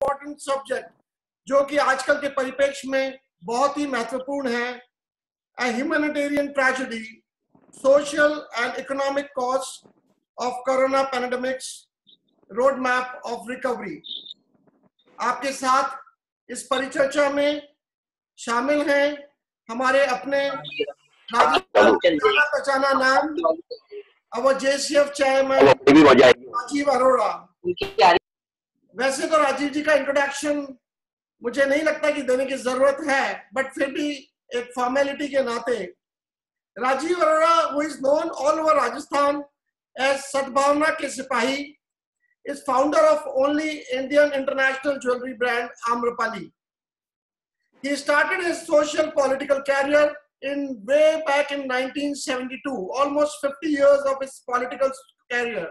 Important subject जो कि आजकल के परिप्रेक्ष्य में बहुत ही महत्वपूर्ण है, a humanitarian tragedy, social and economic costs of corona pandemics, roadmap of recovery। आपके साथ इस परिचर्चा में शामिल हैं हमारे अपने पहचाना नाम our JCF chairman Rajiv Arora. वैसे तो राजीव जी का इंट्रोडक्शन मुझे नहीं लगता कि देने की जरूरत है, बट फिर भी एक फॉर्मेलिटी के नाते Rajiv Arora, who is known all over Rajasthan as सद्भावना के सिपाही, is founder of only Indian international jewelry brand Amrapali। He started his social political career in way back in 1972, almost 50 years of his political career।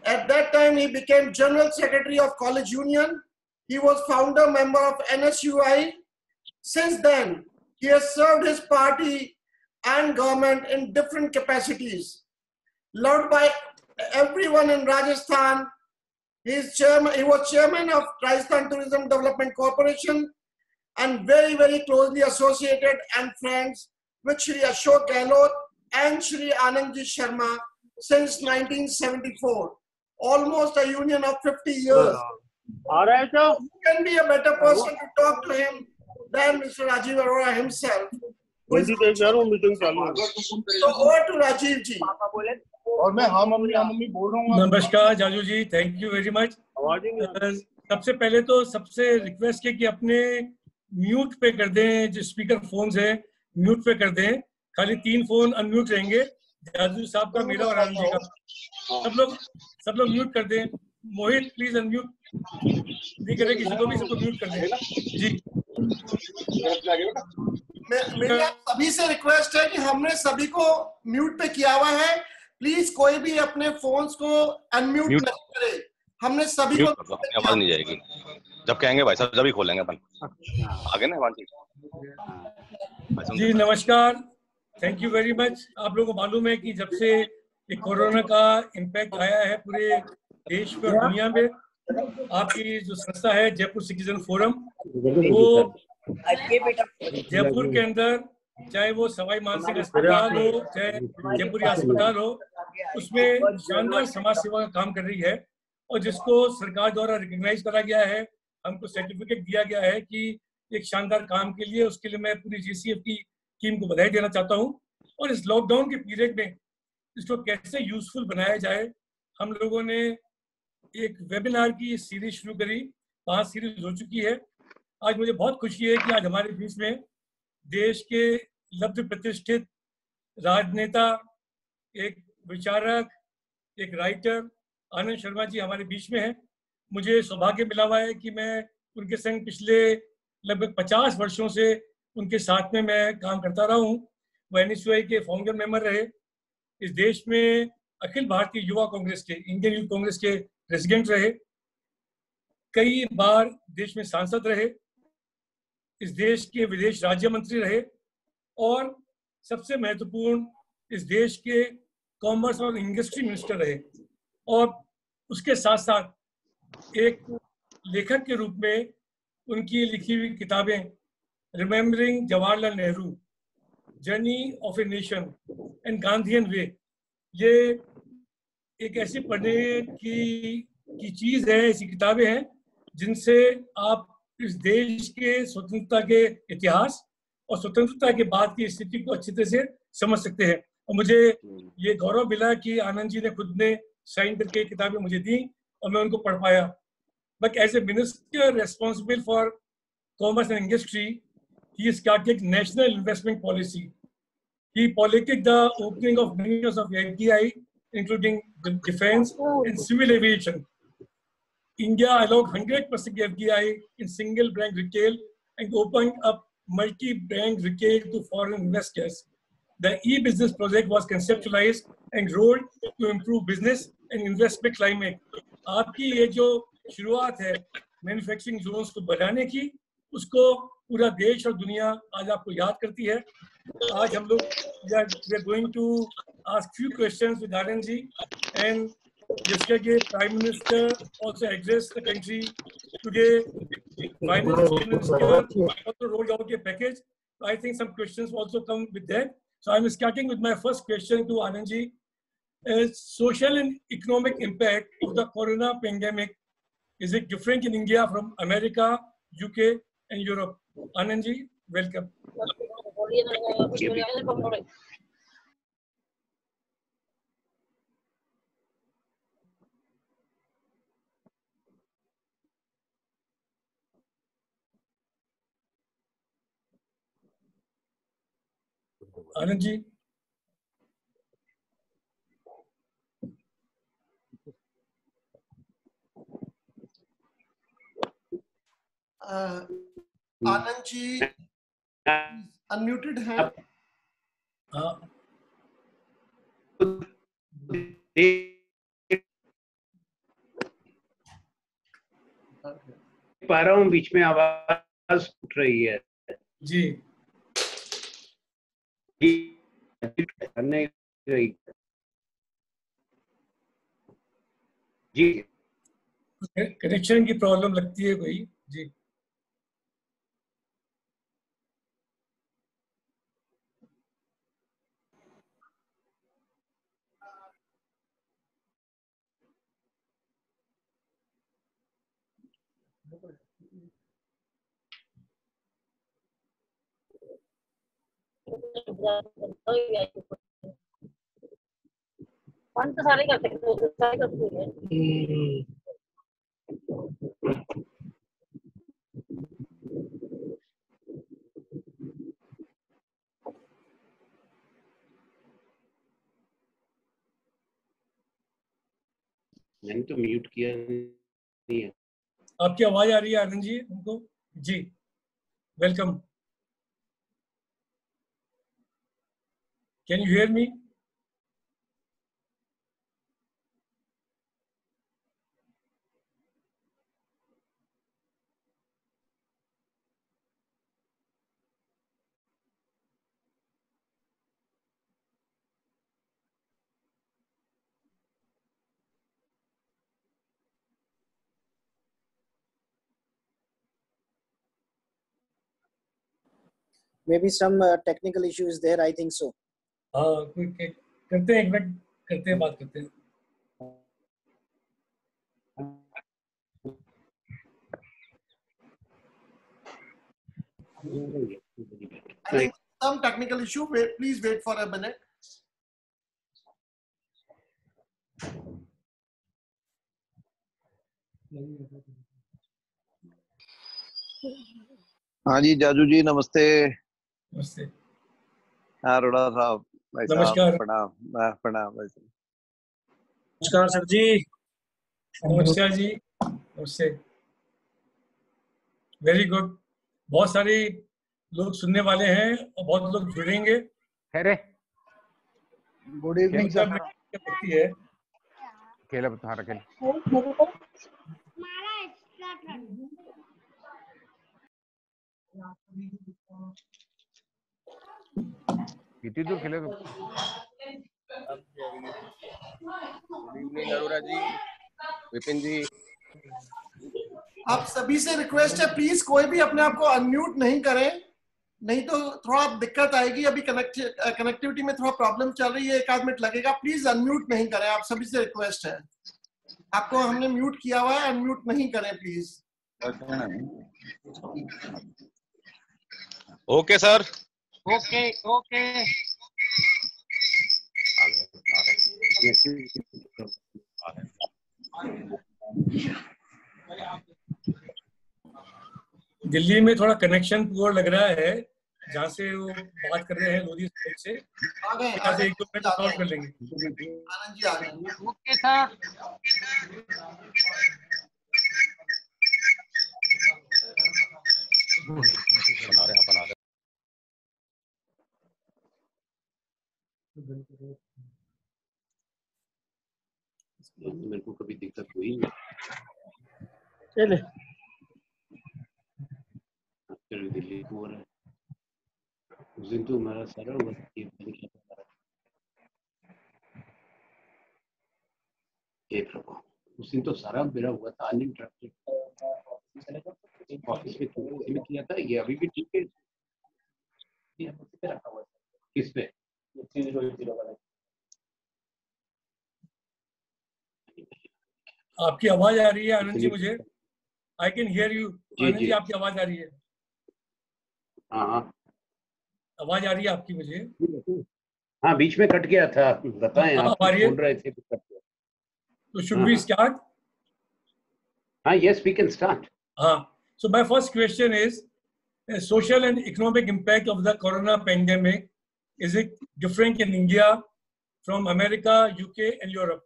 At that time, he became General Secretary of College Union. He was founder member of NSUI. Since then, he has served his party and government in different capacities. Loved by everyone in Rajasthan. He was chairman of Rajasthan Tourism Development Corporation and very, very closely associated and friends with Shri Ashok Gehlot and Shri Anandji Sharma since 1974. Almost a union of 50 years. Who can be a better person to talk to him than Mr. Rajiv Arora himself? So over to Rajiv ji. नमस्कार जाजू जी, thank you very much. सबसे पहले तो सबसे request है कि अपने mute पे कर दें, जो स्पीकर फोन्स है म्यूट पे कर दें। खाली 3 फोन अनम्यूट रहेंगे, जाजू साहब का, मेरा और आनंद जी का। सब लोग म्यूट कर दें। मोहित प्लीज अनम्यूट नहीं करे किसी को भी, सबको म्यूट कर दें जी। मेरी सभी से रिक्वेस्ट है कि हमने सभी को म्यूट पे किया हुआ है, प्लीज कोई भी अपने फोन्स को अनम्यूट नहीं करे। हमने सभी को आवाज नहीं जाएगी जब कहेंगे भाई साहब, जब ही खोलेंगे अपन। आगे ना वांटी जी। नमस्कार, थैंक यू वेरी मच। आप लोगों को मालूम है कि जब से ये कोरोना का इम्पैक्ट आया है पूरे देश में और दुनिया में, आपकी जो संस्था है जयपुर सिटीजन फोरम, वो जयपुर के अंदर चाहे वो सवाई मानसिंह अस्पताल हो, चाहे जयपुरी अस्पताल हो, उसमें शानदार समाज सेवा का काम कर रही है और जिसको सरकार द्वारा रिकॉग्नाइज करा गया है, हमको सर्टिफिकेट दिया गया है कि एक शानदार काम के लिए। उसके लिए मैं पूरी JCF की टीम को बधाई देना चाहता हूँ। और इस लॉकडाउन के पीरियड में इसको कैसे यूजफुल बनाया जाए, हम लोगों ने एक वेबिनार की सीरीज शुरू करी, 5 सीरीज हो चुकी है। आज मुझे बहुत खुशी है कि आज हमारे बीच में देश के लब्ध प्रतिष्ठित राजनेता, एक विचारक, एक राइटर आनंद शर्मा जी हमारे बीच में हैं। मुझे सौभाग्य मिला हुआ है कि मैं उनके संग पिछले लगभग 50 वर्षों से उनके साथ में मैं काम करता रहा हूँ। वो NSUI के फाउंडर मेंबर रहे, इस देश में अखिल भारतीय युवा कांग्रेस के, इंडियन यूथ कांग्रेस के प्रेसिडेंट रहे, कई बार देश में सांसद रहे, इस देश के विदेश राज्य मंत्री रहे और सबसे महत्वपूर्ण इस देश के कॉमर्स और इंडस्ट्री मिनिस्टर रहे। और उसके साथ साथ एक लेखक के रूप में उनकी लिखी हुई किताबें remembering Jawaharlal Nehru, journey of a nation and Gandhian way, ये एक ऐसी पढ़ने की चीज़ है, ऐसी किताबें हैं जिनसे आप इस देश के स्वतंत्रता के इतिहास और स्वतंत्रता के बाद की स्थिति को अच्छी तरह से समझ सकते हैं। और मुझे ये गौरव मिला कि आनंद जी ने खुद ने साइन करके किताबें मुझे दी और मैं उनको पढ़ पाया। But as a minister responsible for commerce and industry, he started national investment policy. He piloted the opening of many of FDI, including the defense and civil aviation. India allowed 100% FDI in single bank retail and opened up multi-bank retail to foreign investors. The e-business project was conceptualized and rolled to improve business and investment climate. आपकी ये जो शुरुआत है manufacturing Jones को बढ़ाने की, उसको पूरा देश और दुनिया आज आपको याद करती है। आज हम लोग we are going to ask few questions with Anand ji and Yesterday, Prime Minister also addressed the country. Today, Finance Minister also rolled out a package. So I think some questions also come with that. So I'm starting with my first question to Anandji. Social and economic impact of the corona pandemic, is it different in India from America, UK, and Europe? Anandji, welcome. Anandji. Anand ji, unmuted hand. पा रहा हूँ, बीच में आवाज उठ रही है जी। जी, connection की problem लगती है कोई। जी, तो सारे कर सकते हो, सारे कर सकते हैं। मैंने तो म्यूट किया नहीं है। आपकी आवाज आ रही है आनंद जी उनको? जी, welcome. Can you hear me? Maybe some technical issue is there. I think so. हाँ, कोई करते हैं, एक मिनट करते हैं, बात करते हैं। I think some technical issue. Wait, please wait for a minute. हाँ जी, जाजू जी नमस्ते। नमस्ते। अरोड़ा साहब, भाई साहब नमस्कार। प्रणाम। प्रणाम भाई साहब। नमस्कार सर जी। नमस्कार जी, नमस्ते। Very good. बहुत सारे लोग सुनने वाले हैं और बहुत लोग जुड़ेंगे। Good evening sir. है केला बता रखे कितनी दूर खेले? गुड इवनिंग अरोड़ा जी, विपिन जी। आप सभी से रिक्वेस्ट है, प्लीज कोई भी अपने आप को अनम्यूट नहीं करें, नहीं तो थोड़ा दिक्कत आएगी। अभी कनेक्टिविटी में थोड़ा प्रॉब्लम चल रही है, एक आध मिनट लगेगा। प्लीज अनम्यूट नहीं करें, आप सभी से रिक्वेस्ट है। आपको हमने म्यूट किया हुआ है, अनम्यूट नहीं करें please. Okay sir. Okay okay. Delhi में थोड़ा कनेक्शन पुअर लग रहा है, जहाँ से वो बात कर रहे हैं लोधी साइड से। आ गए, यहाँ से एक दो मिनट सॉल्व कर लेंगे। आनंद जी आ गए। Okay sir. बना रहे। मेरे को कभी दिक्कत हुई नहीं। चले फिर दिल्ली को हो रहा है। उस दिन तो हमारा सारा हुआ हे प्रभु, उस दिन तो सारा मेरा हुआ था अनइंटरप्टेड। ऑफिस में थोड़ी किया था, ये अभी भी ठीक है। किस पे? आपकी आवाज आ रही है आनंद जी मुझे? I can hear you. Anand ji आपकी आवाज आ रही है? हाँ, आवाज आ रही है आपकी मुझे? हाँ, बीच में कट गया था, बताएं आप कुछ बोल रहे थे तो कट गया। तो शुड वी स्टार्ट? हाँ, yes, we can start. So my first question is, social and economic impact of the corona pandemic, is it different in India from America, UK and Europe?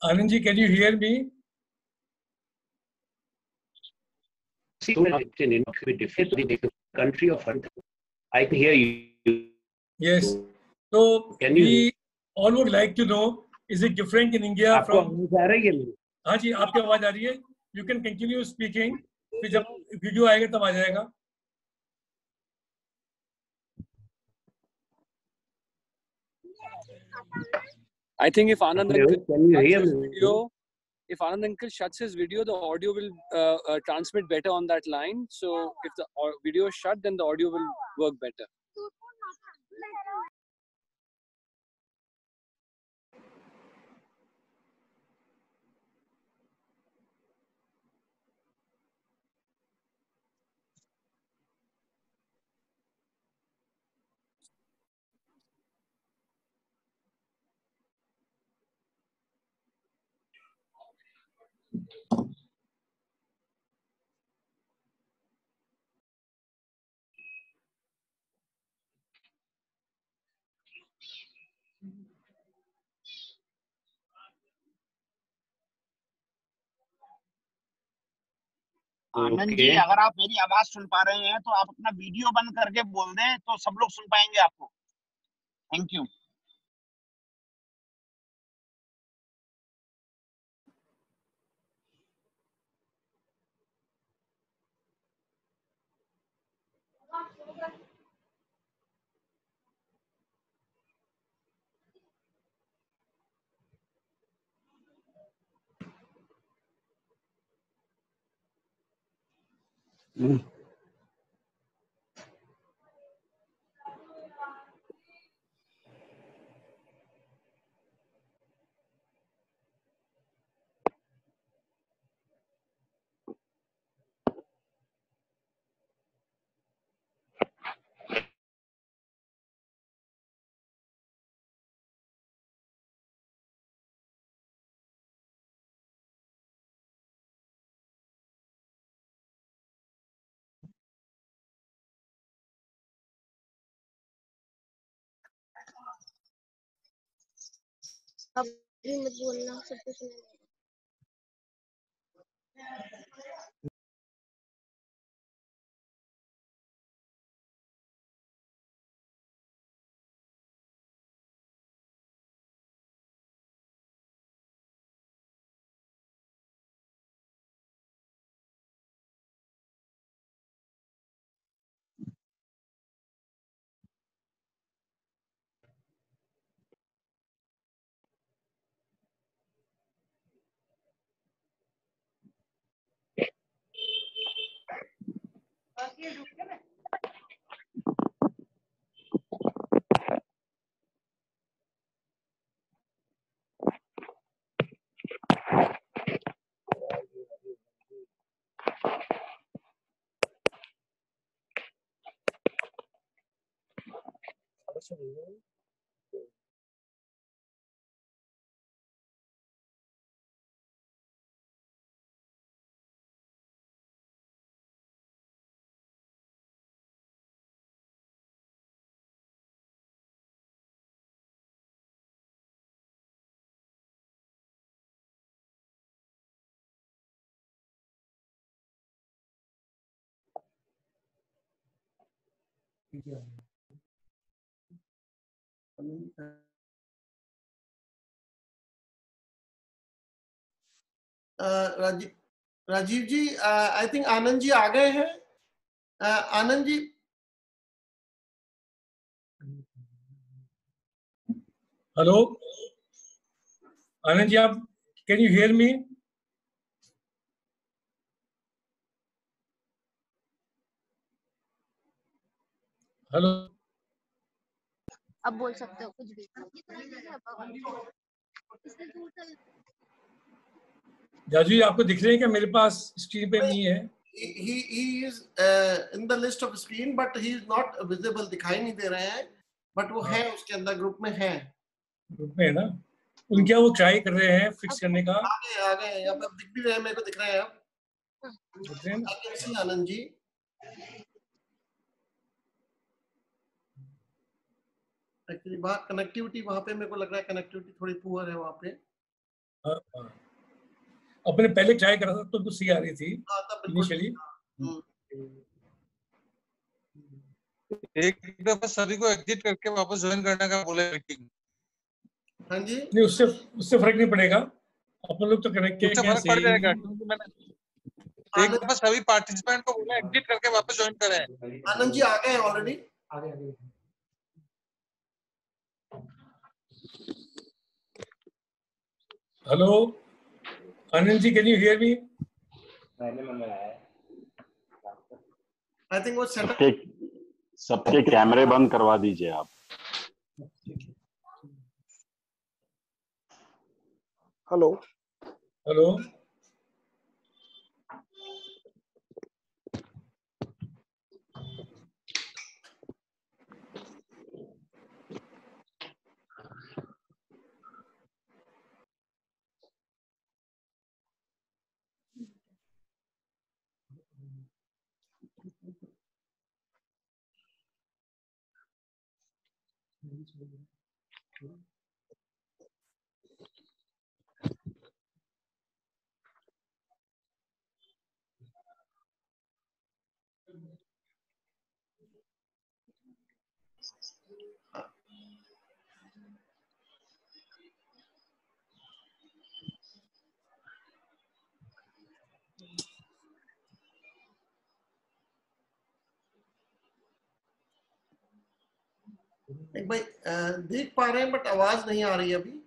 Anand ji, can you hear me? See, different country of I can hear you. Yes. So we all would like to know, is it different in India from? हाँ जी, आपकी आवाज आ रही है. You can continue speaking. फिर जब video आएगा तब आ जाएगा. I think if Anand Uncle shuts his video, the audio will transmit better on that line. So if the video is shut, then the audio will work better. Anand ji, अगर आप मेरी आवाज सुन पा रहे हैं तो आप अपना वीडियो बंद करके बोल दें तो सब लोग सुन पाएंगे आपको। Thank you. अब भी मत बोलना, सब कुछ नहीं। राजीव जी, आई थिंक आनंद जी आ गए हैं। आनंद जी, हेलो आनंद जी, आप can you hear me? Hello अब बोल सकते हो कुछ भी। जाजू जी, आपको दिख रहे हैं क्या? मेरे पास स्क्रीन पे नहीं है। he is in the list of screen but he is not visible, दिखाई नहीं दे रहे हैं, बट वो है उसके अंदर, ग्रुप में है। ग्रुप में है ना? उनके वो ट्राई कर रहे हैं फिक्स करने का। आ गए यहाँ पे, दिख भी रहे हैं, मेरे को दिख रहे हैं अब। दिख रहे हैं ना? I can see Anand ji. Actually वहाँ कनेक्टिविटी, वहाँ पे मेरे को लग रहा है कनेक्टिविटी थोड़ी पुअर है वहाँ पे। हाँ, हाँ। अपने पहले ट्राई करा था तो सही आ रही थी इनिशियली। एक दफा सभी को एग्जिट करके वापस ज्वाइन करने का बोले मीटिंग। हाँ जी, नहीं, उससे फर्क नहीं पड़ेगा, अपन लोग तो कनेक्ट किए उससे हैं फर्क पड़ सही। जाएगा क्योंकि मैंने एक दफा सभी पार्टिसिपेंट को बोला एग्जिट करके वापस ज्वाइन करें। आनंद जी आ गए हैं already. Hello Anand ji, can you hear me? I think वो सेटअप। सबके कैमरे बंद करवा दीजिए आप। हेलो हेलो एक भाई देख पा रहे हैं बट आवाज नहीं आ रही है अभी।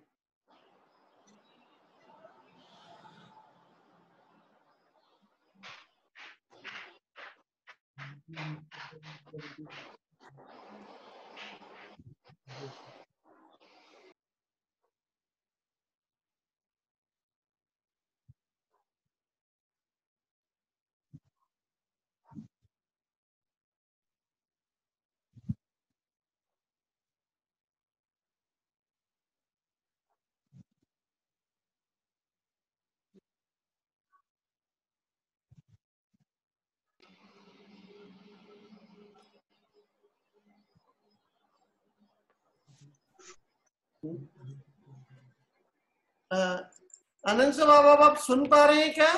आनंद साहब, आप सुन पा रहे हैं क्या?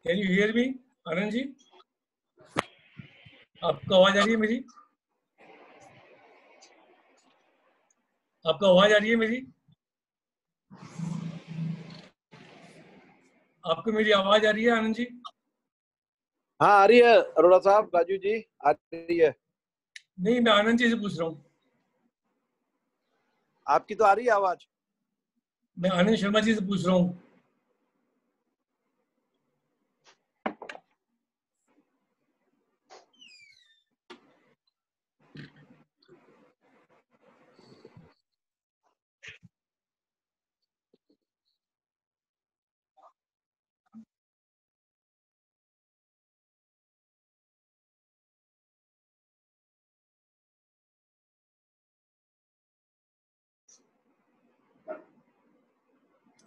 कैन यू हियर मी आनंद जी? आपको आवाज आ रही है मेरी? आपको आवाज आ रही है मेरी? आपको मेरी आवाज आ रही है आनंद जी? हाँ आ रही है अरोड़ा साहब, राजू जी आ रही है। नहीं, मैं आनंद जी से पूछ रहा हूँ। आपकी तो आ रही है आवाज। मैं आनंद शर्मा जी से पूछ रहा हूँ।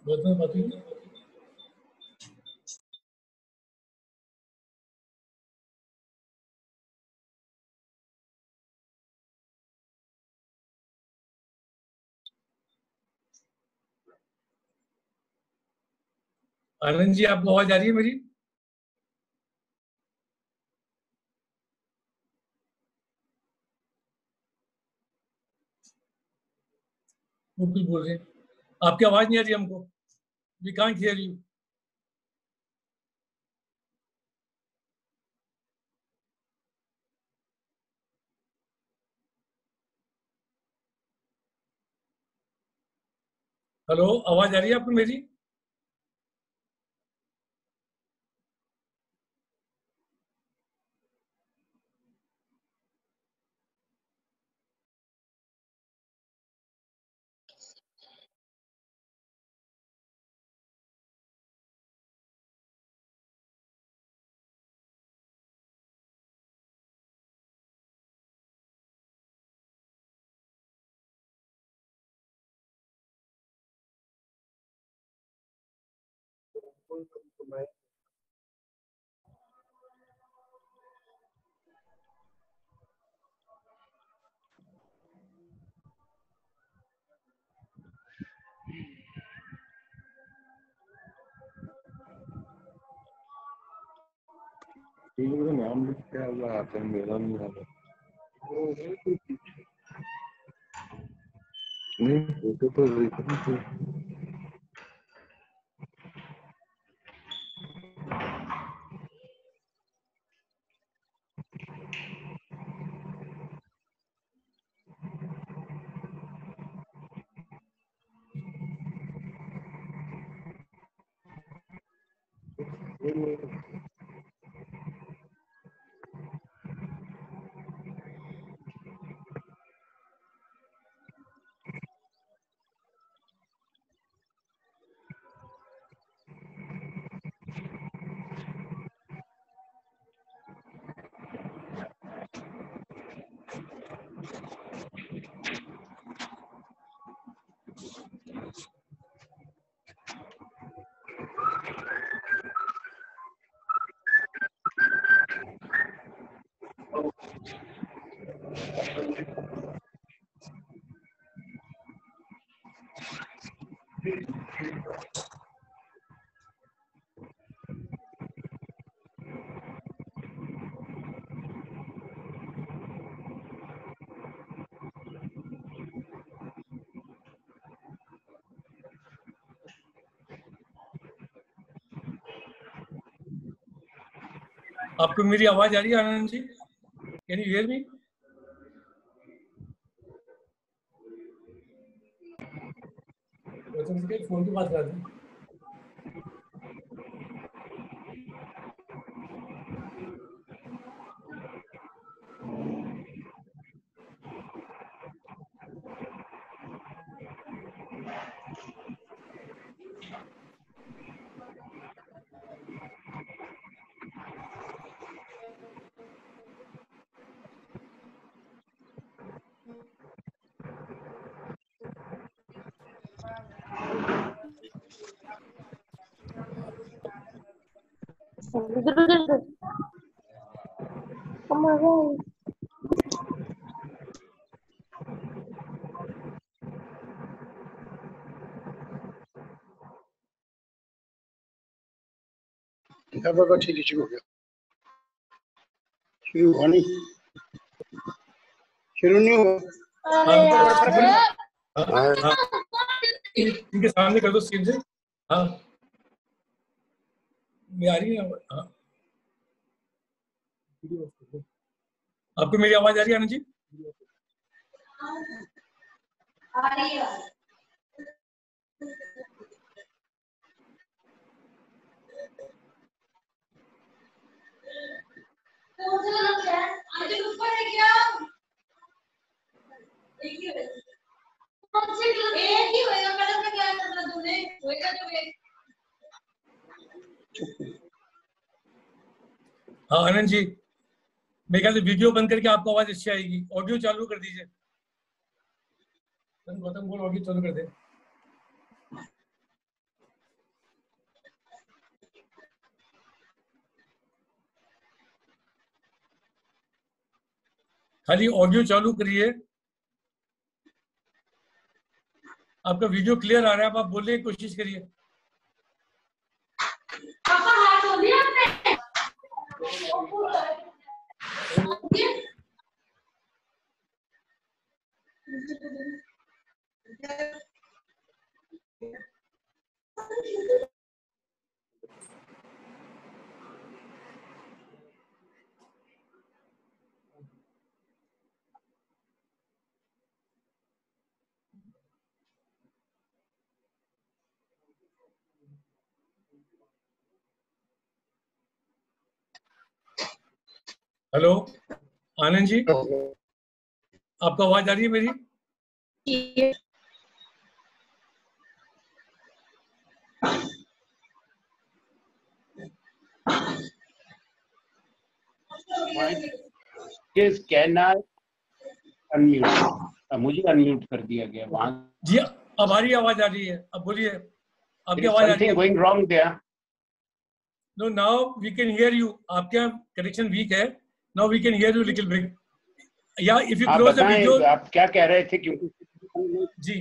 बहुत बात हुई। आनंद जी, आपको आवाज आ रही है मेरी? वो कुछ बोल रहे हैं, आपकी आवाज नहीं आ रही हमको। We can't hear you. Hello, आवाज आ रही है आपको मेरी? नाम क्या आता है, मेरा नहीं आता। नहीं, फोटो तो देखी थी। आपको मेरी आवाज आ रही है Anand ji? Can you hear me? Phone की बात कर रहे हैं। ठीक है, शुरू हो गया। शुरू हुआ नहीं, शुरू नहीं हुआ। इनके सामने कर दो स्क्रीन से। हाँ, मैं आ रही है। हाँ, आपको मेरी आवाज आ रही है आनंद जी? आ रही है। हाँ आनंद जी, मेरे ख्याल से वीडियो बंद करके आपको आवाज अच्छी आएगी। ऑडियो चालू कर दीजिए। गौतम बोल, ऑडियो चालू कर दे। खाली ऑडियो चालू करिए। आपका वीडियो क्लियर आ रहा है, आप बोलने की कोशिश करिए। हेलो आनंद जी, आपको आवाज आ रही है मेरी? Can I unmute? मुझे अनम्यूट कर दिया गया वहां। जी अब आ रही है, आवाज आ रही है, अब बोलिए, आपकी There is आवाज आ रही है। something going wrong there. No, now we can hear you. आपका कनेक्शन वीक है. Now we can hear you little bit. Yeah, if you आप close the बताएं video. आप क्या कह रहे थे? क्योंकि जी,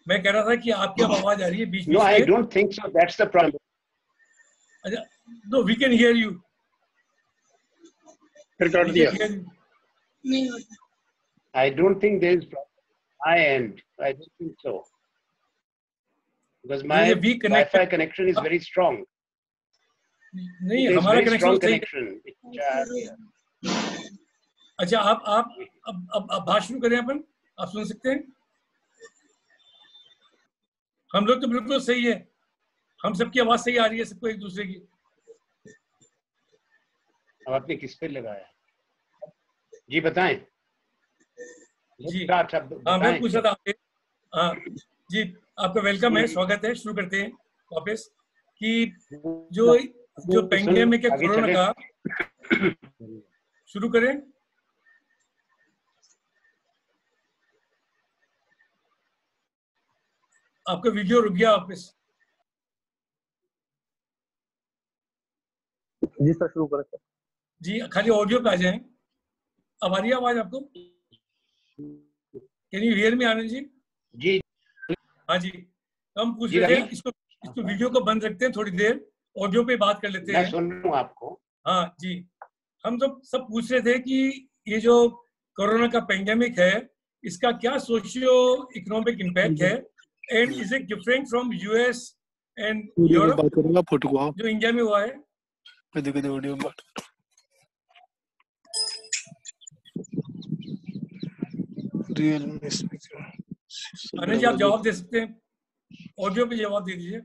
मैं कह रहा था कि आपकी अब आवाज आ रही है बीच-बीच No, I में. don't think so. That's the problem. No, we can hear you. फिर काट दिया. I don't think there is problem on my end. I don't think so. Because my Wi-Fi connection is very strong. नहीं, हमारा connection सही है. अच्छा, आप अब बात शुरू करें अपन. आप सुन सकते हैं? हम लोग तो बिल्कुल सही है. हम सबकी आवाज सही आ रही है, सबको एक दूसरे की. अब आपने किस पे लगाया? जी बताएं. जी हाँ, मैं पूछ रहा था. हाँ जी, आपका वेलकम है, स्वागत है. शुरू करते हैं वापस कि जो पेंडेमिक है कोरोना का. शुरू करें. आपका वीडियो रुक गया वापस. जी सर, शुरू करें सर. जी, खाली ऑडियो पे आ जाएं. अब आ रही है आवाज आपको? कैन यू हियर मी आनंद जी? जी हाँ जी. हम पूछ रहे थे, इसको वीडियो को बंद रखते हैं थोड़ी देर, ऑडियो पे बात कर लेते हैं. मैं सुन रहा हूँ आपको. हाँ जी, हम सब पूछ रहे थे कि ये जो कोरोना का पेंडेमिक है, इसका क्या सोशियो इकोनॉमिक इम्पैक्ट है, and is it different from US and Europe जो इंडिया में हुआ है? अनिल जी, आप जवाब दे सकते हैं, ऑडियो पे जवाब दे दीजिए.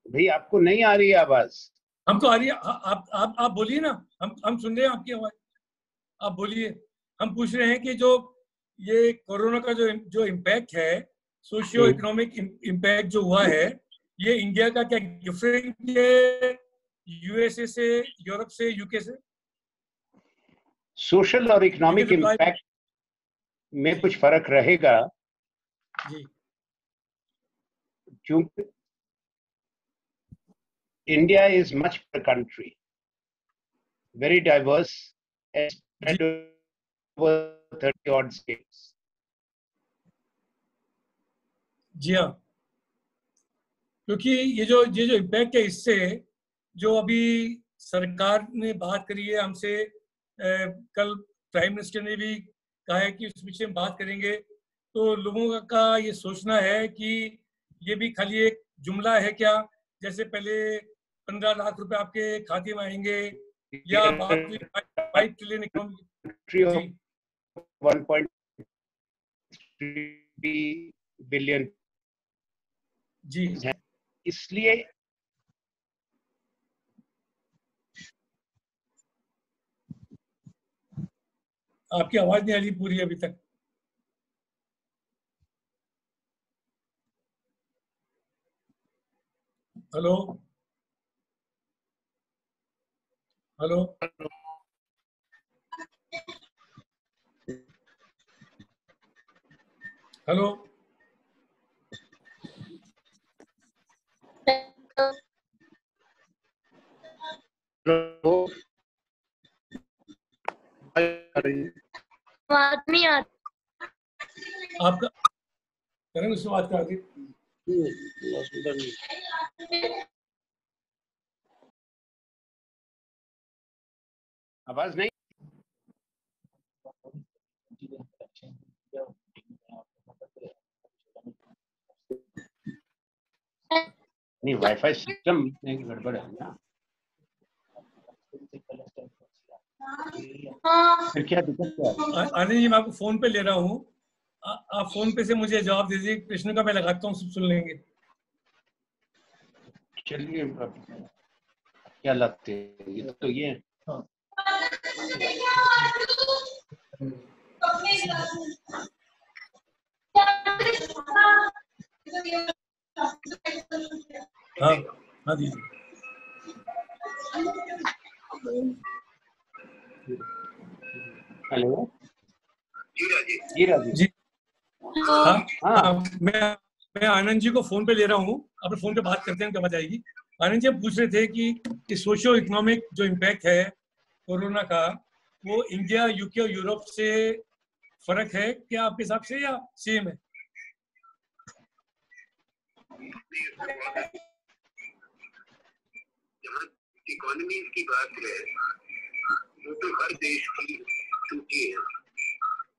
भाई आपको नहीं आ रही है आवाज? हमको आ रही है. आप बोलिए ना, हम सुन रहे हैं आपकी आवाज. आप बोलिए. हम पूछ रहे हैं कि जो ये कोरोना का जो इम्पैक्ट है, सोशियो इकोनॉमिक इम्पैक्ट जो हुआ है, ये इंडिया का क्या डिफरेंट है यूएसए से, यूरोप से, यूके से? सोशल और इकोनॉमिक इम्पैक्ट में कुछ फर्क रहेगा जी, क्योंकि India is much bigger country, very diverse, and spread over 30 odd states. जी हाँ, क्योंकि ये जो इम्पैक्ट है, इससे जो अभी सरकार ने बात करी है हमसे, कल प्राइम मिनिस्टर ने भी कहा है कि उस विषय में बात करेंगे, तो लोगों का ये सोचना है कि ये भी खाली एक जुमला है क्या? जैसे पहले 15 लाख रुपए आपके खाते में आएंगे, या 5 ट्रिलियन इकोनॉमी, 1.3 बिलियन जी. इसलिए आपकी आवाज नहीं आ रही पूरी अभी तक. Hello hello hello. आपका करें उससे बात कर दी. आवाज नहीं. नहीं, वाईफाई सिस्टम में गड़बड़ है ना, फिर क्या दिक्कत क्या है? आनंद जी, मैं आपको फोन पे ले रहा हूँ, आप फोन पे से मुझे जवाब दीजिए, कृष्ण का मैं लगाता हूँ, सब सुन लेंगे। चलिए, क्या लगते हैं ये तो ये हाँ हाँ दीजिए। हेलो जी राजीव। हाँ, मैं आनंद जी को फोन पे ले रहा हूँ, अपने फोन पे बात करते हैं, क्या बात आएगी। आनंद जी, हम पूछ रहे थे कि सोशियो इकोनॉमिक जो इम्पैक्ट है कोरोना का, वो इंडिया, यूके और यूरोप से फर्क है क्या आपके हिसाब से, या सेम है? इकोनॉमी की बात है वो तो हर देश की चूंकि है,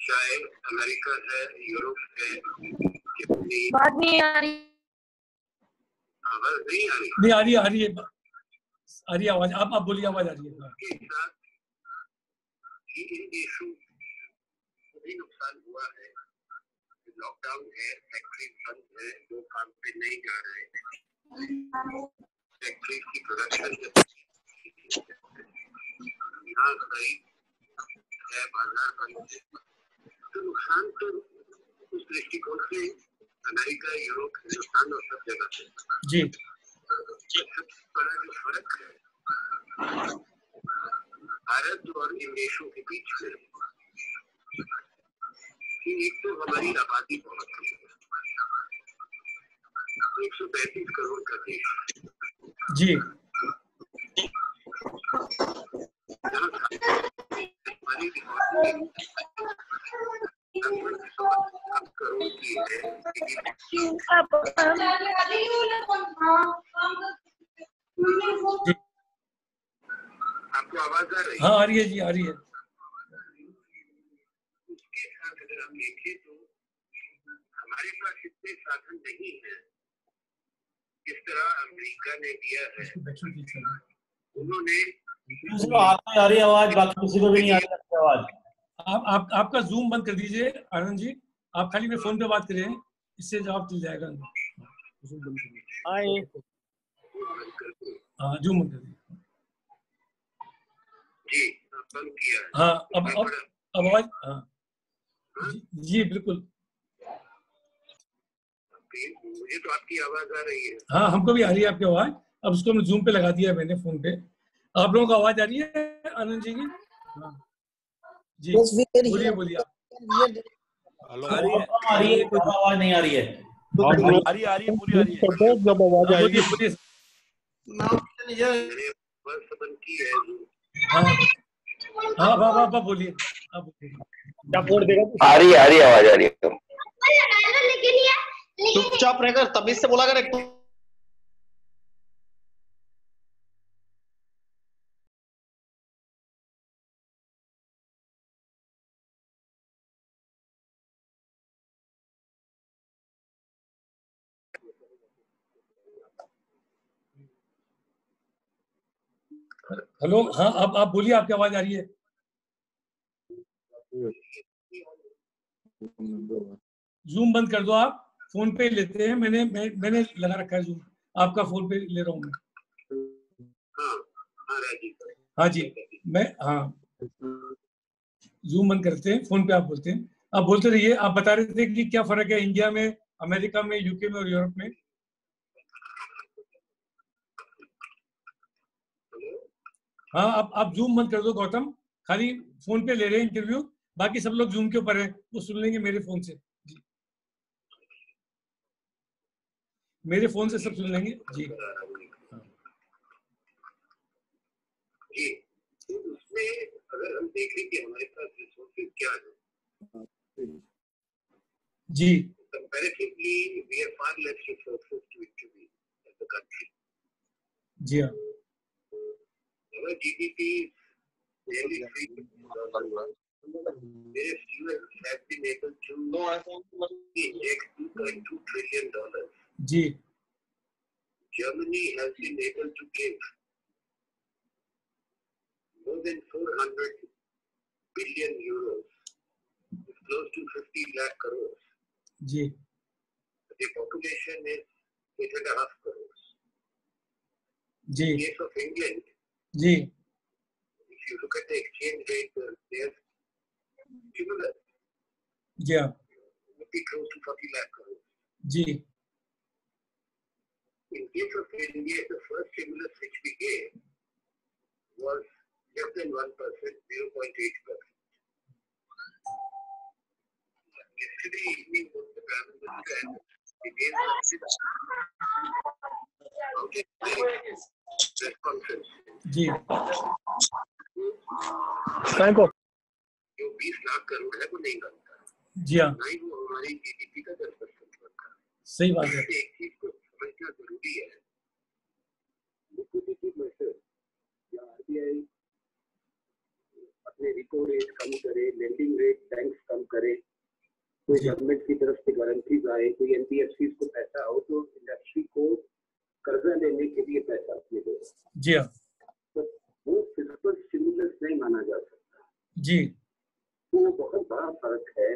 चाहे अमेरिका है, यूरोप है, बात नहीं आ रही, आवाज नहीं आ रही। नहीं आ रही है, आ रही आवाज, आप बोलिए, आवाज आ रही है। इन देशों को भी नुकसान हुआ है, लॉकडाउन है, फैक्ट्री बंद है, लोग काम पे नहीं जा रहे, फैक्ट्री की प्रोडक्शन यहाँ खरीद है, बाजार बंद है, तो नुकसान तो उस दृष्टिकोण से अमेरिका, यूरोप, हिंदुस्तान और सब जगह से जी। सबसे बड़ा जो फर्क है भारत और इन देशों के बीच में, एक तो हमारी आबादी बहुत है, 135 करोड़ का देश जी। हमारी इकोनॉमी करोड़ की है, आपको आवाज आ रही है? हाँ आ रही है जी, आ रही है। उसके साथ अगर हम देखें तो हमारे पास इतने साधन नहीं है जिस तरह अमेरिका ने दिया है। उन्होंने आ रही आवाज, बाकी किसी को भी नहीं आ रही आवाज। आपका जूम बंद कर दीजिए आनंद जी, आप खाली मेरे फोन पे बात करें, इससे जवाब मिल जाएगा। हाँ जूम बंद कर दीजिए। जी बंद किया है। हाँ अब आवाज, हाँ जी बिल्कुल, मुझे तो आपकी आवाज आ रही है। हाँ हमको भी आ रही है आपकी आवाज। अब उसको मैं जूम पे लगा दिया मैंने फोन पे। आप लोगों को आवाज आ रही है आनंद जी की? हाँ जी बोलिए बोलिए। हेलो, आ रही है, कोई आवाज नहीं आ रही है। आ रही है, पूरी आ रही है। जब आवाज आएगी हाँ बोलिए, आप आ रही है आवाज आ रही है। चुपचाप रहकर तमीज से बोला कर एक तो। हेलो, हाँ आप बोलिए, आपकी आवाज आ रही है। जूम बंद कर दो, आप फोन पे लेते हैं, मैंने लगा रखा है जूम, आपका फोन पे ले रहा हूँ मैं। हाँ जी, मैं हाँ जूम बंद करते हैं, फोन पे आप बोलते हैं, आप बोलते रहिए। आप बता रहे थे कि क्या फर्क है इंडिया में, अमेरिका में, यूके में और यूरोप में। हाँ आप जूम बंद कर दो गौतम, खाली फोन पे ले रहे हैं इंटरव्यू, बाकी सब लोग जूम के ऊपर है, वो सुन लेंगे मेरे फोन से। जी मेरे फोन से सब सुन लेंगे जी। जी उसमें अगर हम देखें कि हमारे पास रिसोर्सेज क्या है जी, comparatively we have far less resources to intervene as a country. जी हाँ। Our GDP is nearly $3 billion. Whereas US has been able to inject $2.2 trillion. Ji Germany has been able to give more than 400 billion euros, it's close to 50 lakh crores. Ji. The population is 8.5 crores. Ji. In case of England, ji. if you look at the exchange rate, they're similar. Yeah. Would be close to 40 lakh crores. Ji. In case of India, the first stimulus which we gave was less than 1%, 0.8%. Yesterday evening, both the Prime Minister and the gave us press conference. जी. जो 20 लाख करोड़ है वो नहीं बनता, जी हाँ, ना ही वो हमारी GDP का 10% बनता। सही बात है। एक चीज को समझना जरूरी है, लिक्विडिटी मेजर या आरबीआई अपने रिपो रेट कम करे, लेंडिंग रेट बैंक्स कम करे, कोई गवर्नमेंट की तरफ से गारंटीज आए, कोई एनबीएफसी को पैसा हो तो इंडस्ट्री को कर्जा लेने के लिए पैसा मिले। जी हाँ। तो वो फिजिकल स्टिमुलस नहीं माना जा सकता। जी। तो बहुत बड़ा फर्क है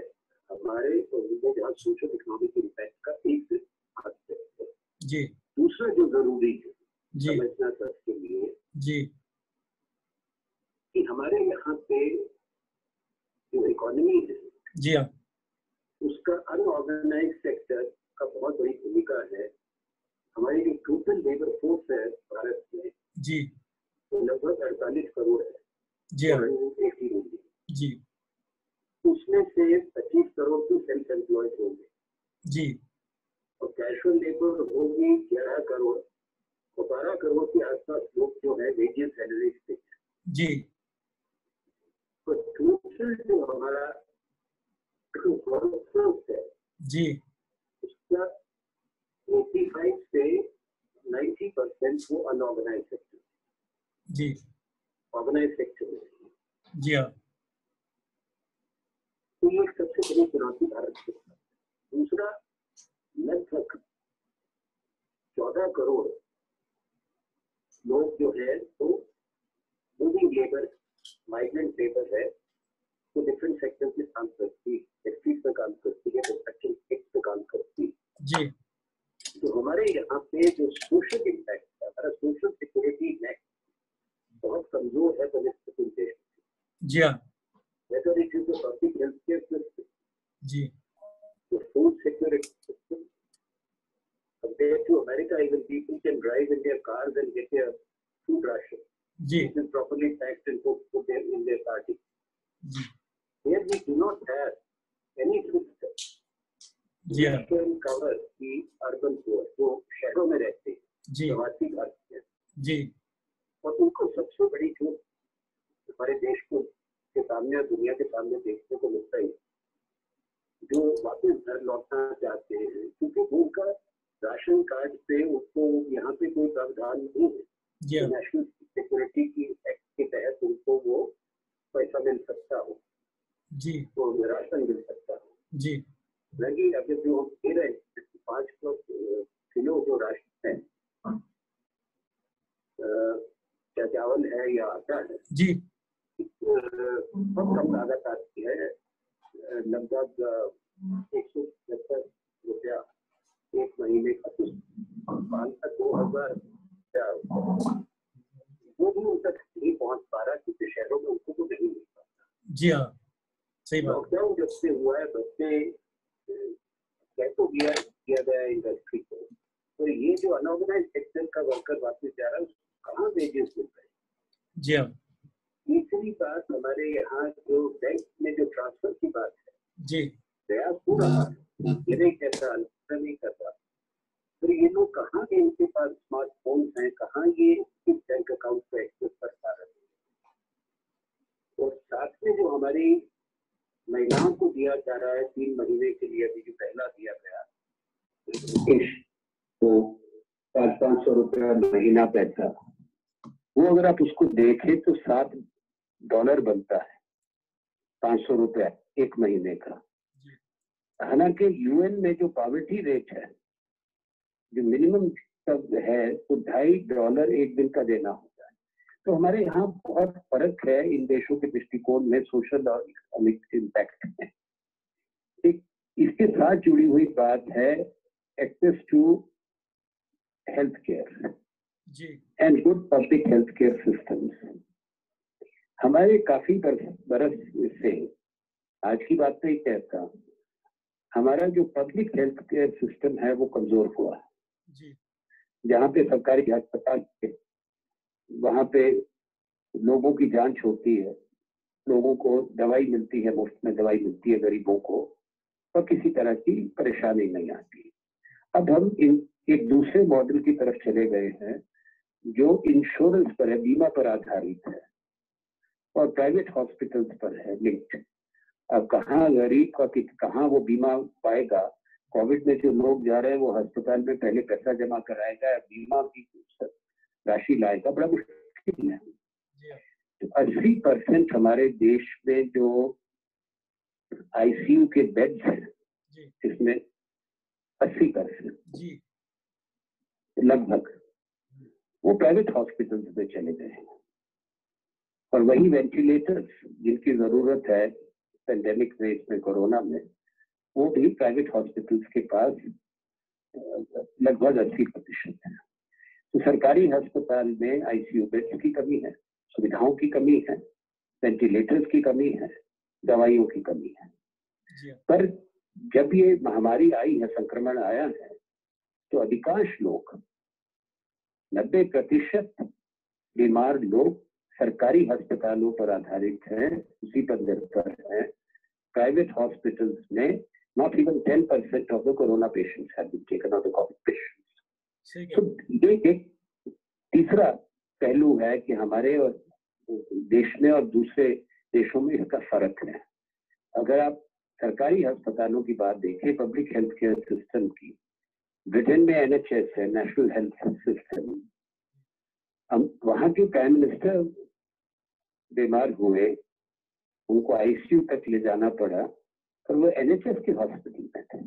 हमारे और जहाँ सोशल इकोनॉमिक इम्पैक्ट का एक एस्पेक्ट है। जी। दूसरा जो जरूरी है जी समझना सबके लिए जी कि हमारे यहाँ पे जो इकोनॉमी है जी हाँ उसका अनऑर्गेनाइज सेक्टर का बहुत बड़ी भूमिका है। हमारी जो टोटल लेबर फोर्स है भारत में जी वो लगभग 48 करोड़ है। जी हाँ जी उसमें से 25 करोड़ तो सेल्फ एम्प्लॉयड होंगे जी और कैजुअल लेबर होगी 11 करोड़ और 12 करोड़ के आसपास लोग जो है वेजेस सैलरीज पे जी। तो टोटल जो हमारा वर्कफोर्स है जी उसका 85 से 90% वो अनऑर्गेनाइज सेक्टर जी ऑर्गेनाइज सेक्टर में। जी हाँ तो ये सबसे बड़ी चुनौती भारत की। दूसरा लगभग 14 करोड़ लोग जो है तो मूविंग लेबर माइग्रेंट लेबर है तो डिफरेंट सेक्टर में काम करती, फैक्ट्रीज में काम करती है, कंस्ट्रक्शन सेक्टर में काम करती जी। तो हमारे यहाँ पे जो सोशल इम्पैक्ट है, हमारा सोशल सिक्योरिटी नेट बहुत कमजोर है बनिस्पत देश। जी हाँ whether it is the public healthcare system, ji the food security system, compared to America, even people can drive in their cars and get their food ration. Ji It is properly packed and put them in their party. Ji Here we do not have any system. जी हाँ We can cover the urban poor, जो शहरों में रहते हैं, जी प्रवासी भारतीय हैं, जी और उनको सबसे बड़ी चोट हमारे देश को के सामने दुनिया के सामने देखने को मिलता है जो वापस घर लौटना चाहते हैं क्योंकि उनका राशन कार्ड पे उनको यहाँ पे कोई प्रावधान नहीं है। नेशनल सिक्योरिटी की एक्ट के तहत उनको वो पैसा मिल सकता हो जी तो राशन मिल सकता हो जी लगी। अगर जो हम दे रहे हैं 5 किलो जो राशन है क्या चावल है या आटा है जी बहुत कम लागत आती है, लगभग 170 रुपया एक महीने का, 2000 वो भी उन तक नहीं पहुंच पा रहा क्योंकि शहरों में उनको तो नहीं मिल पाता। जी हाँ सही बात। लॉकडाउन जब से हुआ है बच्चे कैसे किया गया इंडस्ट्री को, तो ये जो अनऑर्गेनाइज सेक्टर का वर्कर वापस जा रहा है कहाँ वेजेस मिल रहे हैं। जी हाँ तीसरी बात हमारे यहाँ जो बैंक में जो ट्रांसफर की बात है जी प्रयास पूरा ये नहीं कहता नहीं करता, फिर ये लोग कहाँ के इनके पास स्मार्टफोन हैं, कहाँ ये इस बैंक अकाउंट को एक्सेस कर पा रहे हैं। और साथ में जो हमारी महिलाओं को दिया जा रहा है 3 महीने के लिए, अभी जो पहला दिया गया तो 500 रुपया महीना पैसा, वो अगर आप उसको देखें तो $7 बनता है, 500 रुपया एक महीने का। हालांकि यूएन में जो पॉवर्टी रेट है, जो मिनिमम सब है तो $2.5 एक दिन का देना होता है। तो हमारे यहाँ बहुत फर्क है इन देशों के दृष्टिकोण में सोशल और इकोनॉमिक इम्पैक्ट में। एक इसके साथ जुड़ी हुई बात है access to health care and good public health care systems. हमारे काफी बरस से, आज की बात नहीं कहता, हमारा जो पब्लिक हेल्थ केयर सिस्टम है वो कमजोर हुआ। जहाँ पे सरकारी अस्पताल है वहाँ पे लोगों की जांच होती है, लोगों को दवाई मिलती है, मुफ्त में दवाई मिलती है गरीबों को, और किसी तरह की परेशानी नहीं आती। अब हम एक दूसरे मॉडल की तरफ चले गए हैं जो इंश्योरेंस पर है, बीमा पर आधारित है और प्राइवेट हॉस्पिटल्स पर है लिंक्ड। अब कहाँ गरीब का कहाँ वो बीमा पाएगा? कोविड में जो लोग जा रहे हैं वो अस्पताल में पहले पैसा जमा कराएगा, बीमा की राशि लाएगा, बड़ा मुश्किल है। तो 80% हमारे देश में जो आईसीयू के बेड्स हैं इसमें 80% लगभग वो प्राइवेट हॉस्पिटल्स में चले गए हैं। और वही वेंटिलेटर्स जिनकी जरूरत है पेंडेमिक में, इसमें कोरोना में, वो भी प्राइवेट हॉस्पिटल्स के पास लगभग 80% है। तो सरकारी अस्पताल में आईसीयू बेड्स की कमी है, सुविधाओं की कमी है, वेंटिलेटर्स की कमी है, दवाइयों की कमी है। पर जब ये महामारी आई है, संक्रमण आया है, तो अधिकांश लोग 90% बीमार लोग सरकारी अस्पतालों पर आधारित हैं, उसी पर निर्भर हैं। प्राइवेट हॉस्पिटल्स में not even 10% of the corona patients have been taken, or the COVID patients. तो ये एक तीसरा पहलू है कि हमारे और देश में और दूसरे देशों में इसका फर्क है। अगर आप सरकारी अस्पतालों की बात देखें, पब्लिक हेल्थ केयर सिस्टम की, ब्रिटेन में NHS है, नेशनल हेल्थ सिस्टम। हम वहाँ के प्राइम मिनिस्टर बीमार हुए, उनको आईसीयू तक ले जाना पड़ा, और वो NHS के हॉस्पिटल में थे,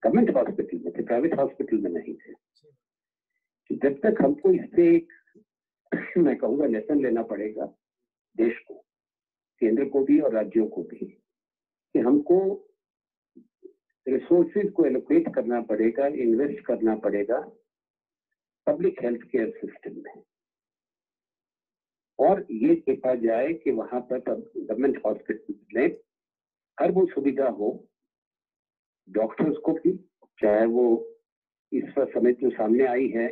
गवर्नमेंट हॉस्पिटल में थे, प्राइवेट हॉस्पिटल में नहीं थे। तो जब तक हमको इससे एक मैं कहूँगा लेसन लेना पड़ेगा देश को, केंद्र को भी और राज्यों को भी, कि हमको रिसोर्सेज को एलोकेट करना पड़ेगा, इन्वेस्ट करना पड़ेगा पब्लिक हेल्थ केयर सिस्टम में, और ये देखा जाए कि वहां पर गवर्नमेंट हॉस्पिटल में हर वो सुविधा हो, डॉक्टर्स को भी, चाहे वो इस समय जो सामने आई है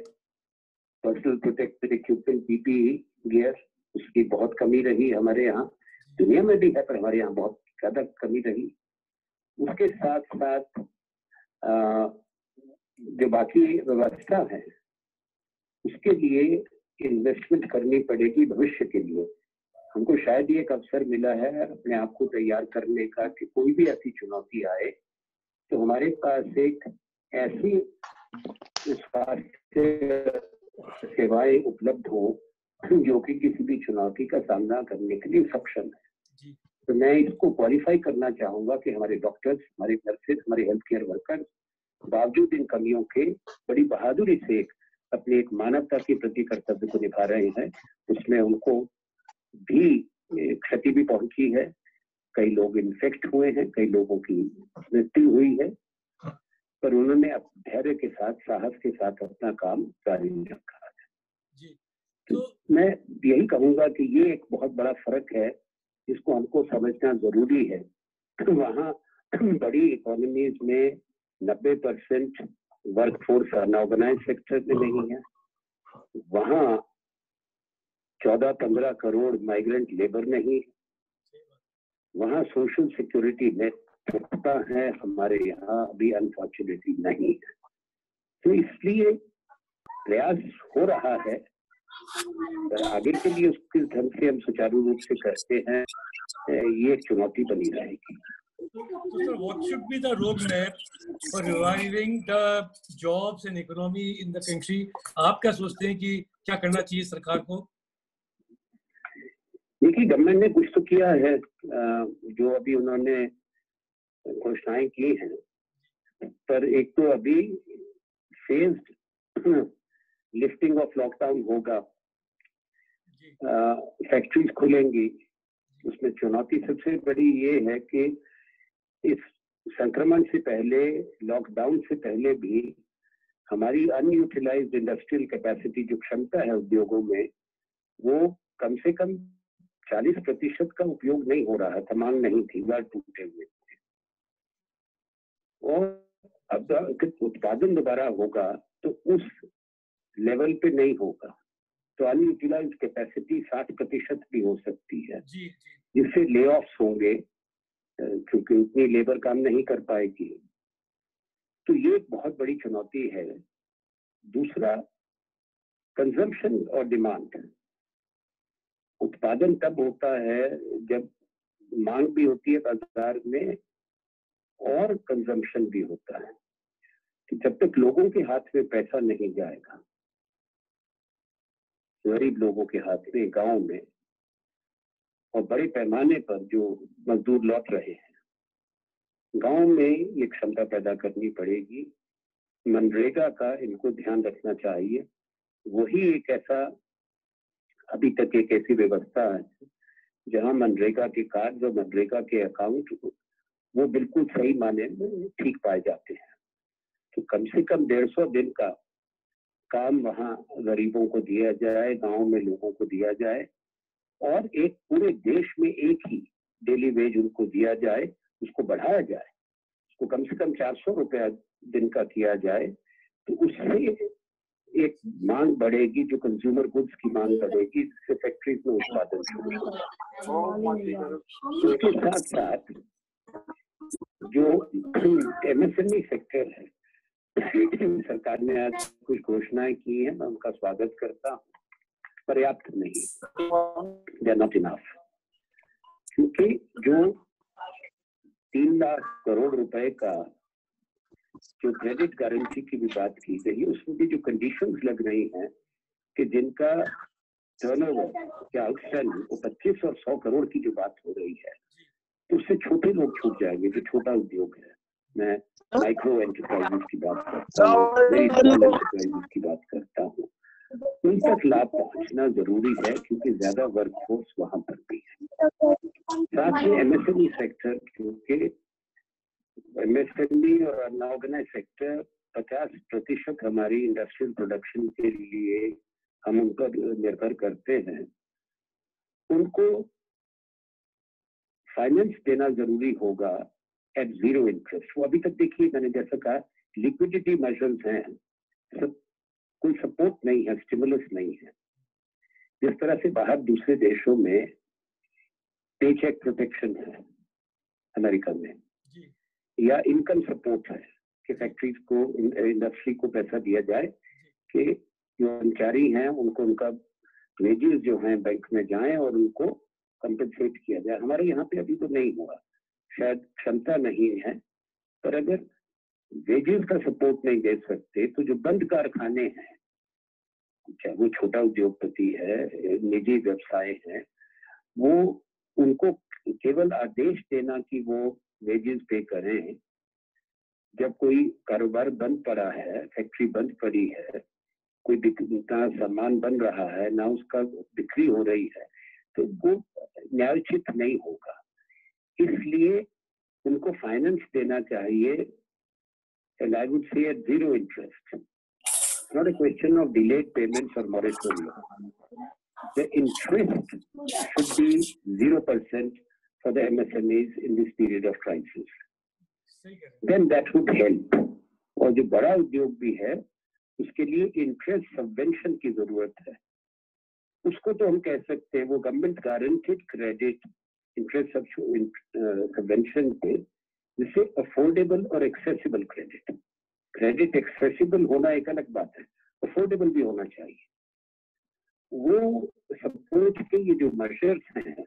personal protective equipment PPE gear, उसकी बहुत कमी रही हमारे यहाँ, दुनिया में भी है पर हमारे यहाँ बहुत ज्यादा कमी रही। उसके साथ साथ जो बाकी व्यवस्था है उसके लिए इन्वेस्टमेंट करनी पड़ेगी भविष्य के लिए। हमको शायद ये एक अवसर मिला है अपने आप को तैयार करने का कि कोई भी ऐसी चुनौती आए तो हमारे पास एक ऐसी स्वास्थ्य सेवाएं उपलब्ध हो जो कि किसी भी चुनौती का सामना करने के लिए सक्षम है। तो मैं इसको क्वालिफाई करना चाहूंगा कि हमारे डॉक्टर्स, हमारे नर्सेज, हमारे हेल्थ केयर वर्कर्स बावजूद इन कमियों के बड़ी बहादुरी से अपनी एक मानवता के प्रति कर्तव्य को निभा रहे हैं। उसमें उनको भी क्षति भी पहुंची है, कई लोग इन्फेक्ट हुए हैं, कई लोगों की मृत्यु हुई है, पर उन्होंने धैर्य के साथ, साहस के साथ अपना काम जारी रखा है। तो मैं यही कहूंगा कि ये एक बहुत बड़ा फर्क है जिसको हमको समझना जरूरी है। वहाँ बड़ी इकोनॉमीज में 90% वर्कफोर्स अनऑर्गेनाइज सेक्टर में नहीं है, वहाँ 14-15 करोड़ माइग्रेंट लेबर नहीं, वहाँ सोशल सिक्योरिटी नेट होता है, हमारे यहाँ अभी अनफॉर्चुनेटली नहीं है। तो इसलिए प्रयास हो रहा है, पर आगे के लिए उसके ढंग से हम सुचारू रूप से करते हैं, ये चुनौती बनी रहेगी। So sir, what should be the roadmap for reviving the jobs and economy in the country? आप क्या सोचते हैं कि क्या करना चाहिए सरकार को? देखिए, गवर्नमेंट ने कुछ तो किया है, जो अभी उन्होंने घोषणाएं की हैं, पर एक तो अभी फेज्ड लिफ्टिंग ऑफ लॉकडाउन होगा, फैक्ट्रीज खुलेंगी, उसमें चुनौती सबसे बड़ी ये है कि इस संक्रमण से पहले, लॉकडाउन से पहले भी हमारी अनयूटिलाइज्ड इंडस्ट्रियल कैपेसिटी, जो क्षमता है उद्योगों में, वो कम से कम 40% का उपयोग नहीं हो रहा था, मांग नहीं थी, बार टूटे हुए थे। और अब उत्पादन दोबारा होगा तो उस लेवल पे नहीं होगा, तो अनयूटिलाइज्ड कैपेसिटी 60% भी हो सकती है, जिससे ले ऑफ्स होंगे क्योंकि उतनी लेबर काम नहीं कर पाएगी। तो ये एक बहुत बड़ी चुनौती है। दूसरा, कंजम्पशन और डिमांड। उत्पादन तब होता है जब मांग भी होती है बाजार में और कंजम्पशन भी होता है। कि जब तक लोगों के हाथ में पैसा नहीं जाएगा, गरीब लोगों के हाथ में, गांव में और बड़े पैमाने पर जो मजदूर लौट रहे हैं, गांव में ये क्षमता पैदा करनी पड़ेगी। मनरेगा का इनको ध्यान रखना चाहिए। वही एक ऐसा, अभी तक एक ऐसी व्यवस्था है जहां मनरेगा के कार्ड और मनरेगा के अकाउंट वो बिल्कुल सही माने में ठीक पाए जाते हैं। तो कम से कम 150 दिन का काम वहां गरीबों को दिया जाए, गांव में लोगों को दिया जाए, और एक पूरे देश में एक ही डेली वेज उनको दिया जाए, उसको बढ़ाया जाए, उसको कम से कम 400 रुपया दिन का किया जाए। तो उससे एक मांग बढ़ेगी, जो कंज्यूमर गुड्स की मांग बढ़ेगी, जिससे फैक्ट्रीज में उत्पादन शुरू होगा। उसके साथ साथ जो एमएसएमई सेक्टर है, सरकार ने आज कुछ घोषणाएं की हैं, मैं उनका स्वागत करता हूँ। पर्याप्त नहीं, दे आर नॉट इनफ, क्योंकि जो 3 लाख करोड़ रुपए का जो क्रेडिट गारंटी की भी बात की गई, उसमें भी जो कंडीशंस लग रही हैं कि जिनका टर्नओवर या आउटस्टैंडिंग वो 25 और 100 करोड़ की जो बात हो रही है, तो उससे छोटे लोग छूट जाएंगे, जो छोटा उद्योग है। मैं माइक्रो एंटरप्राइजेस की बात करता हूँ, वेरी स्मॉल एंटरप्राइजेस की बात करता हूँ। उन तक लाभ पहुंचना जरूरी है, क्योंकि ज्यादा वर्कफोर्स वहां पर भी है। साथ ही एमएसएमई सेक्टर, क्योंकि एमएसएमई और अनऑर्गेनाइज्ड सेक्टर 50% हमारी इंडस्ट्रियल प्रोडक्शन के लिए हम उन पर निर्भर करते हैं, उनको फाइनेंस देना जरूरी होगा एट 0 इंटरेस्ट। वो अभी तक देखिए, मैंने जैसा कहा, लिक्विडिटी मेजर्स हैं, सब कोई सपोर्ट नहीं है, स्टिमुलस नहीं है। जिस तरह से बाहर दूसरे देशों में पे चेक प्रोटेक्शन है, अमेरिका में, या इनकम सपोर्ट है कि फैक्ट्रीज को, इंडस्ट्री को पैसा दिया जाए कि जो कर्मचारी हैं उनको उनका वेजेस जो हैं बैंक में जाएं और उनको कंपनसेट किया जाए। हमारे यहाँ पे अभी तो नहीं हुआ, शायद क्षमता नहीं है, पर अगर वेजेस का सपोर्ट नहीं दे सकते तो जो बंद कारखाने हैं, चाहे वो छोटा उद्योगपति है, निजी व्यवसाय है, वो उनको केवल आदेश देना कि वो वेजेस पे करें। जब कोई कारोबार बंद पड़ा है, फैक्ट्री बंद पड़ी है, कोई ना सामान बन रहा है, ना उसका बिक्री हो रही है, तो वो न्यायोचित नहीं होगा। इसलिए उनको फाइनेंस देना चाहिए, and I would say at 0 interest. It's not a question of delayed payments or moratorium. The interest should be 0% for the MSMEs in this period of crisis. Then that would help. और जो बड़ा उद्योग भी है, उसके लिए interest subvention की जरूरत है। उसको तो हम कह सकते हैं, वो government guaranteed credit interest subvention पे, जिसे अफोर्डेबल और एक्सेसिबल क्रेडिट। क्रेडिट एक्सेसिबल होना एक अलग बात है, अफोर्डेबल भी होना चाहिए। वो सपोर्ट के ये जो मेजर्स हैं,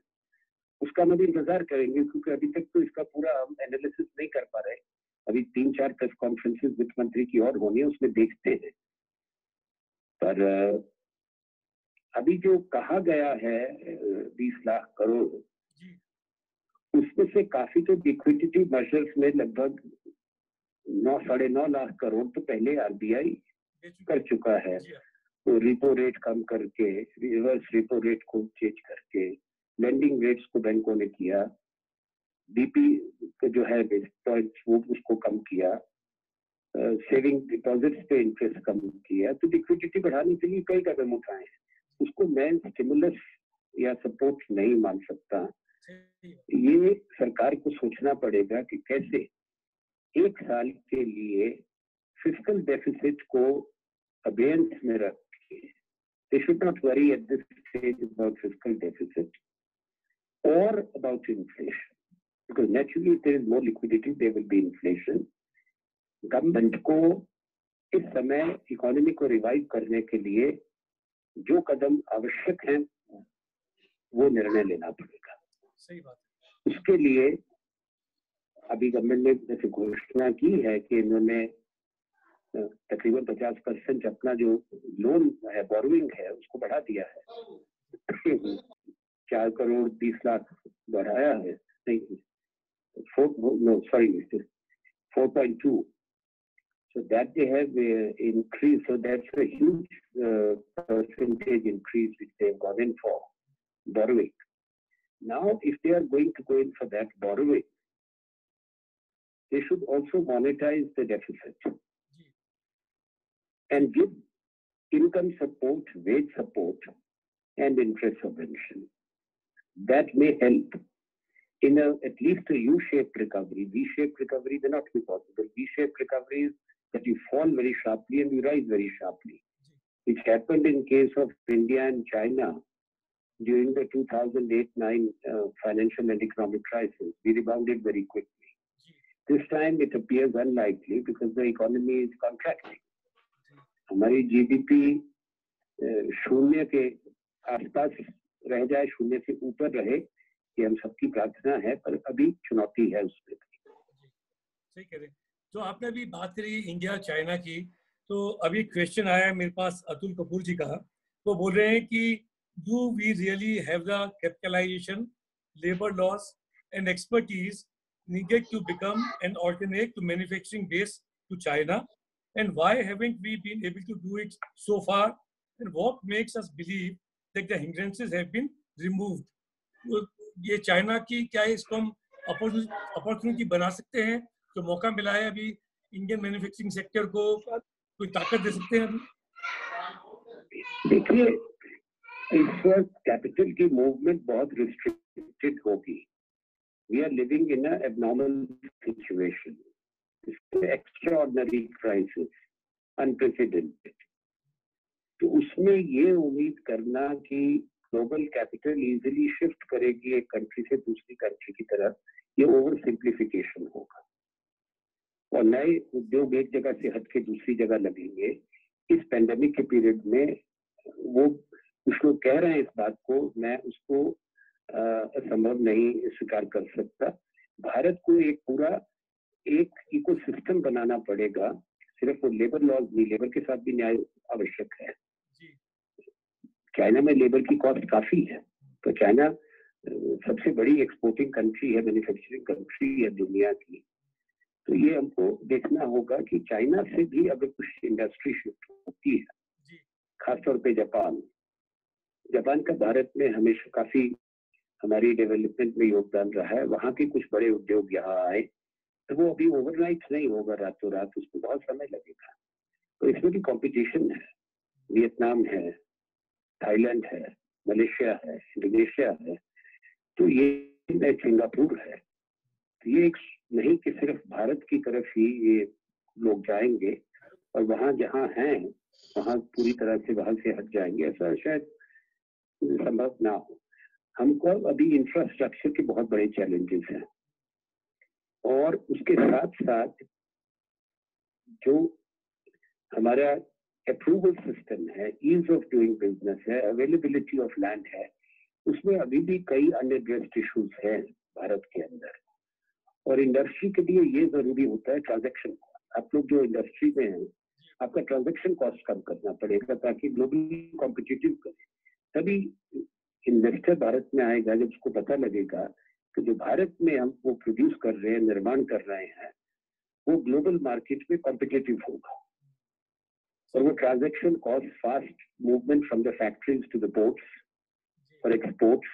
उसका हम अभी इंतजार करेंगे, क्योंकि अभी तक तो इसका पूरा हम एनालिसिस नहीं कर पा रहे। अभी 3-4 प्रेस कॉन्फ्रेंसेस वित्त मंत्री की और होनी है, उसमें देखते हैं। पर अभी जो कहा गया है 20 लाख करोड़, उसमें से काफी तो लिक्विडिटी मेजर्स में लगभग 9-9.5 लाख करोड़ तो पहले आरबीआई कर चुका है, तो रिपो रेट कम करके, रिवर्स रिपो रेट को चेंज करके, लेंडिंग रेट्स को बैंकों ने किया, बीपी जो है बेसिस पॉइंट्स वो उसको कम किया, सेविंग डिपॉजिट्स पे इंटरेस्ट कम किया, तो लिक्विडिटी बढ़ाने के लिए कई कदम उठाए हैं। उसको मैं स्टिमुलस या सपोर्ट नहीं मान सकता। ये सरकार को सोचना पड़ेगा कि कैसे एक साल के लिए फिस्कल डेफिसिट को अबेयंस में रख के, they should not worry at this stage about fiscal deficit or about inflation, because naturally if there is more liquidity there will be inflation. Government को इस समय इकोनॉमी को रिवाइव करने के लिए जो कदम आवश्यक हैं वो निर्णय लेना पड़ेगा। सही बात। उसके लिए अभी गवर्नमेंट ने जैसे घोषणा की है कि इन्होंने तकरीबन 50% अपना जो लोन है, बोरोइंग है, उसको बढ़ा दिया है। 4 करोड़ 20 लाख बढ़ाया है, नहीं 4.2. So that they have increased, so that's a huge percentage increase which they have gone in for borrowing. Now, if they are going to go in for that borrowing, they should also monetize the deficit and give income support, wage support, and interest subvention. That may help in at least a U-shaped recovery. V-shaped recovery may not be possible. V-shaped recovery is that you fall very sharply and you rise very sharply, which happened in case of India and China during the 2008-9 financial and economic crisis. We rebounded very quickly. This time it appears unlikely because the economy is contracting. हमारी GDP शून्य के आसपास रह जाए, शून्य से ऊपर रहे, ये हम सबकी प्रार्थना है, पर अभी चुनौती है उसमें। सही कह रहे। तो आपने अभी बात करी इंडिया चाइना की, तो अभी क्वेश्चन आया है मेरे पास अतुल कपूर जी का। तो बोल रहे हैं कि do we really have the capitalization, labor laws and expertise needed to become an alternate to manufacturing base to China, and why haven't we been able to do it so far, and what makes us believe that the hindrances have been removed? तो ये China की क्या इसको हम opportunity बना सकते हैं, जो मौका मिला है अभी इंडियन मैन्युफैक्चरिंग सेक्टर को, कोई ताकत दे सकते हैं अभी? देखिए, इस वक्त कैपिटल की मूवमेंट बहुत रिस्ट्रिक्टेड होगी। We are living in a abnormal situation, extraordinary crisis, unprecedented. तो उसमें ये उम्मीद करना कि ग्लोबल कैपिटल इजीली शिफ्ट करेगी एक कंट्री से दूसरी कंट्री की तरफ, ये ओवर सिंप्लीफिकेशन होगा और नए उद्योग एक जगह से हट के दूसरी जगह लगेंगे। इस पेंडेमिक के पीरियड में वो कुछ लोग कह रहे हैं इस बात को, मैं उसको असंभव नहीं स्वीकार कर सकता। भारत को एक पूरा एक इकोसिस्टम बनाना पड़ेगा, सिर्फ वो लेबर लॉज नहीं, लेबर के साथ भी न्याय आवश्यक है। चाइना में लेबर की कॉस्ट काफी है, तो चाइना सबसे बड़ी एक्सपोर्टिंग कंट्री है, मैन्युफैक्चरिंग कंट्री है दुनिया की। तो ये हमको देखना होगा कि चाइना से भी अगर कुछ इंडस्ट्री शिफ्ट होती है, खासतौर पे जापान का भारत में हमेशा काफी हमारी डेवलपमेंट में योगदान रहा है। वहाँ के कुछ बड़े उद्योग यहाँ आए तो वो अभी ओवरनाइट नहीं होगा, रातों रात, उसको बहुत समय लगेगा। तो इसमें भी कंपटीशन है, वियतनाम है, थाईलैंड है, मलेशिया है, इंडोनेशिया है, तो ये सिंगापुर है। तो ये एक नहीं कि सिर्फ भारत की तरफ ही ये लोग जाएंगे और वहाँ जहाँ हैं वहाँ पूरी तरह से वहां से हट जाएंगे, ऐसा शायद संभव ना हो। हमको अभी इंफ्रास्ट्रक्चर के बहुत बड़े चैलेंजेस हैं और उसके साथ साथ जो हमारा अप्रूवल सिस्टम है, ईज ऑफ डूइंग बिजनेस है, अवेलेबिलिटी ऑफ लैंड है, उसमें अभी भी कई अनएड्रेस्ड इश्यूज हैं भारत के अंदर। और इंडस्ट्री के लिए ये जरूरी होता है ट्रांजैक्शन कॉस्ट। आप लोग जो इंडस्ट्री में हैं, आपका ट्रांजैक्शन कॉस्ट कम करना पड़ेगा ताकि ग्लोबली कॉम्पिटिटिव करें। तभी इन्वेस्टर भारत में आएगा जब उसको पता लगेगा कि जो भारत में हम वो प्रोड्यूस कर रहे हैं, निर्माण कर रहे हैं, वो ग्लोबल मार्केट में कॉम्पिटिटिव होगा। और वो transaction cost fast movement from the factories to the ports for exports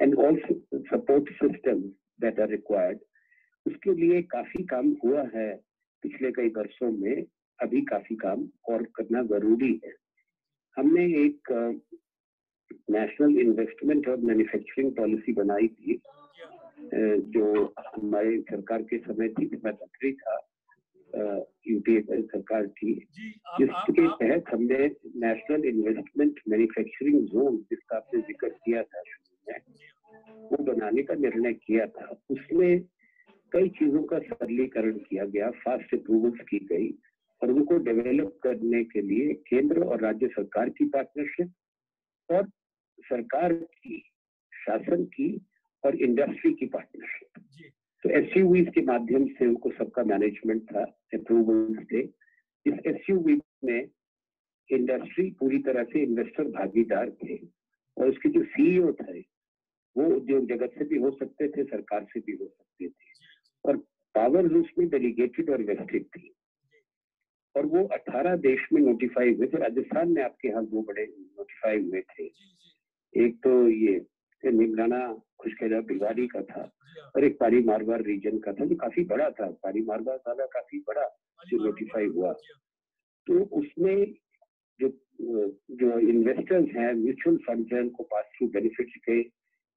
and also support system that are required, उसके लिए काफी काम हुआ है पिछले कई वर्षों में। अभी काफी काम और करना जरूरी है। हमने एक नेशनल इन्वेस्टमेंट और मैन्युफैक्चरिंग पॉलिसी बनाई थी जो हमारी सरकार के समय थी, मैं मंत्री था, यूपीए सरकार थी, जिसके तहत हमने नेशनल इन्वेस्टमेंट मैन्युफैक्चरिंग जोन जिसका आपने जिक्र किया था शुरू में, वो बनाने का निर्णय किया था। उसमें कई चीजों का सरलीकरण किया गया, फास्ट अप्रूवल्स की गई और उनको डेवलप करने के लिए केंद्र और राज्य सरकार की पार्टनरशिप और सरकार की, शासन की और इंडस्ट्री की पार्टनरशिप। तो एसयूवीज के माध्यम से उनको सबका मैनेजमेंट था, अप्रूवल्स थे। इस एसयूवी में इंडस्ट्री पूरी तरह से इन्वेस्टर भागीदार थे और उसके जो सीईओ थे वो उद्योग जगत से भी हो सकते थे, सरकार से भी हो सकते थे और पावर्स उसमें डेलीगेटेड और वेस्टेड थी। और वो 18 देश में नोटिफाई हुए थे। राजस्थान में आपके यहाँ 2 बड़े नोटिफाई हुए थे, एक तो ये निमराना खुशखेड़ा भिवाड़ी का था और एक पारी मारवाड़ रीजन का था जो काफी बड़ा था। पारी मारवाड़ वाला काफी बड़ा जो नोटिफाई हुआ, तो उसमें जो इन्वेस्टर्स हैं, म्यूचुअल फंड हैं, उनको पास थ्रू बेनिफिट्स के,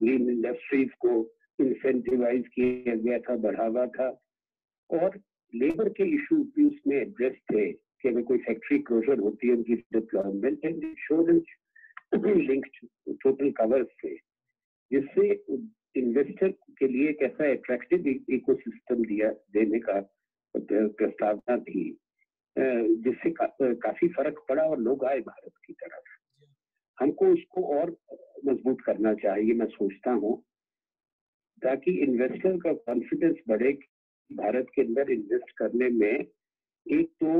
लीन इंडस्ट्रीज को इंसेंटिवाइज किया गया था, बढ़ावा था और लेबर के इशू भी उसमें एड्रेस थे कि अगर कोई फैक्ट्री क्लोजर होती है उनकी deployment and insurance linked total covers थे, जिससे इन्वेस्टर के लिए एक ऐसा अट्रैक्टिव इकोसिस्टम देने का प्रस्तावना थी जिससे काफी फर्क पड़ा और लोग आए भारत की तरफ। हमको उसको और मजबूत करना चाहिए, मैं सोचता हूँ, ताकि इन्वेस्टर का कॉन्फिडेंस बढ़े भारत के अंदर इन्वेस्ट करने में। एक तो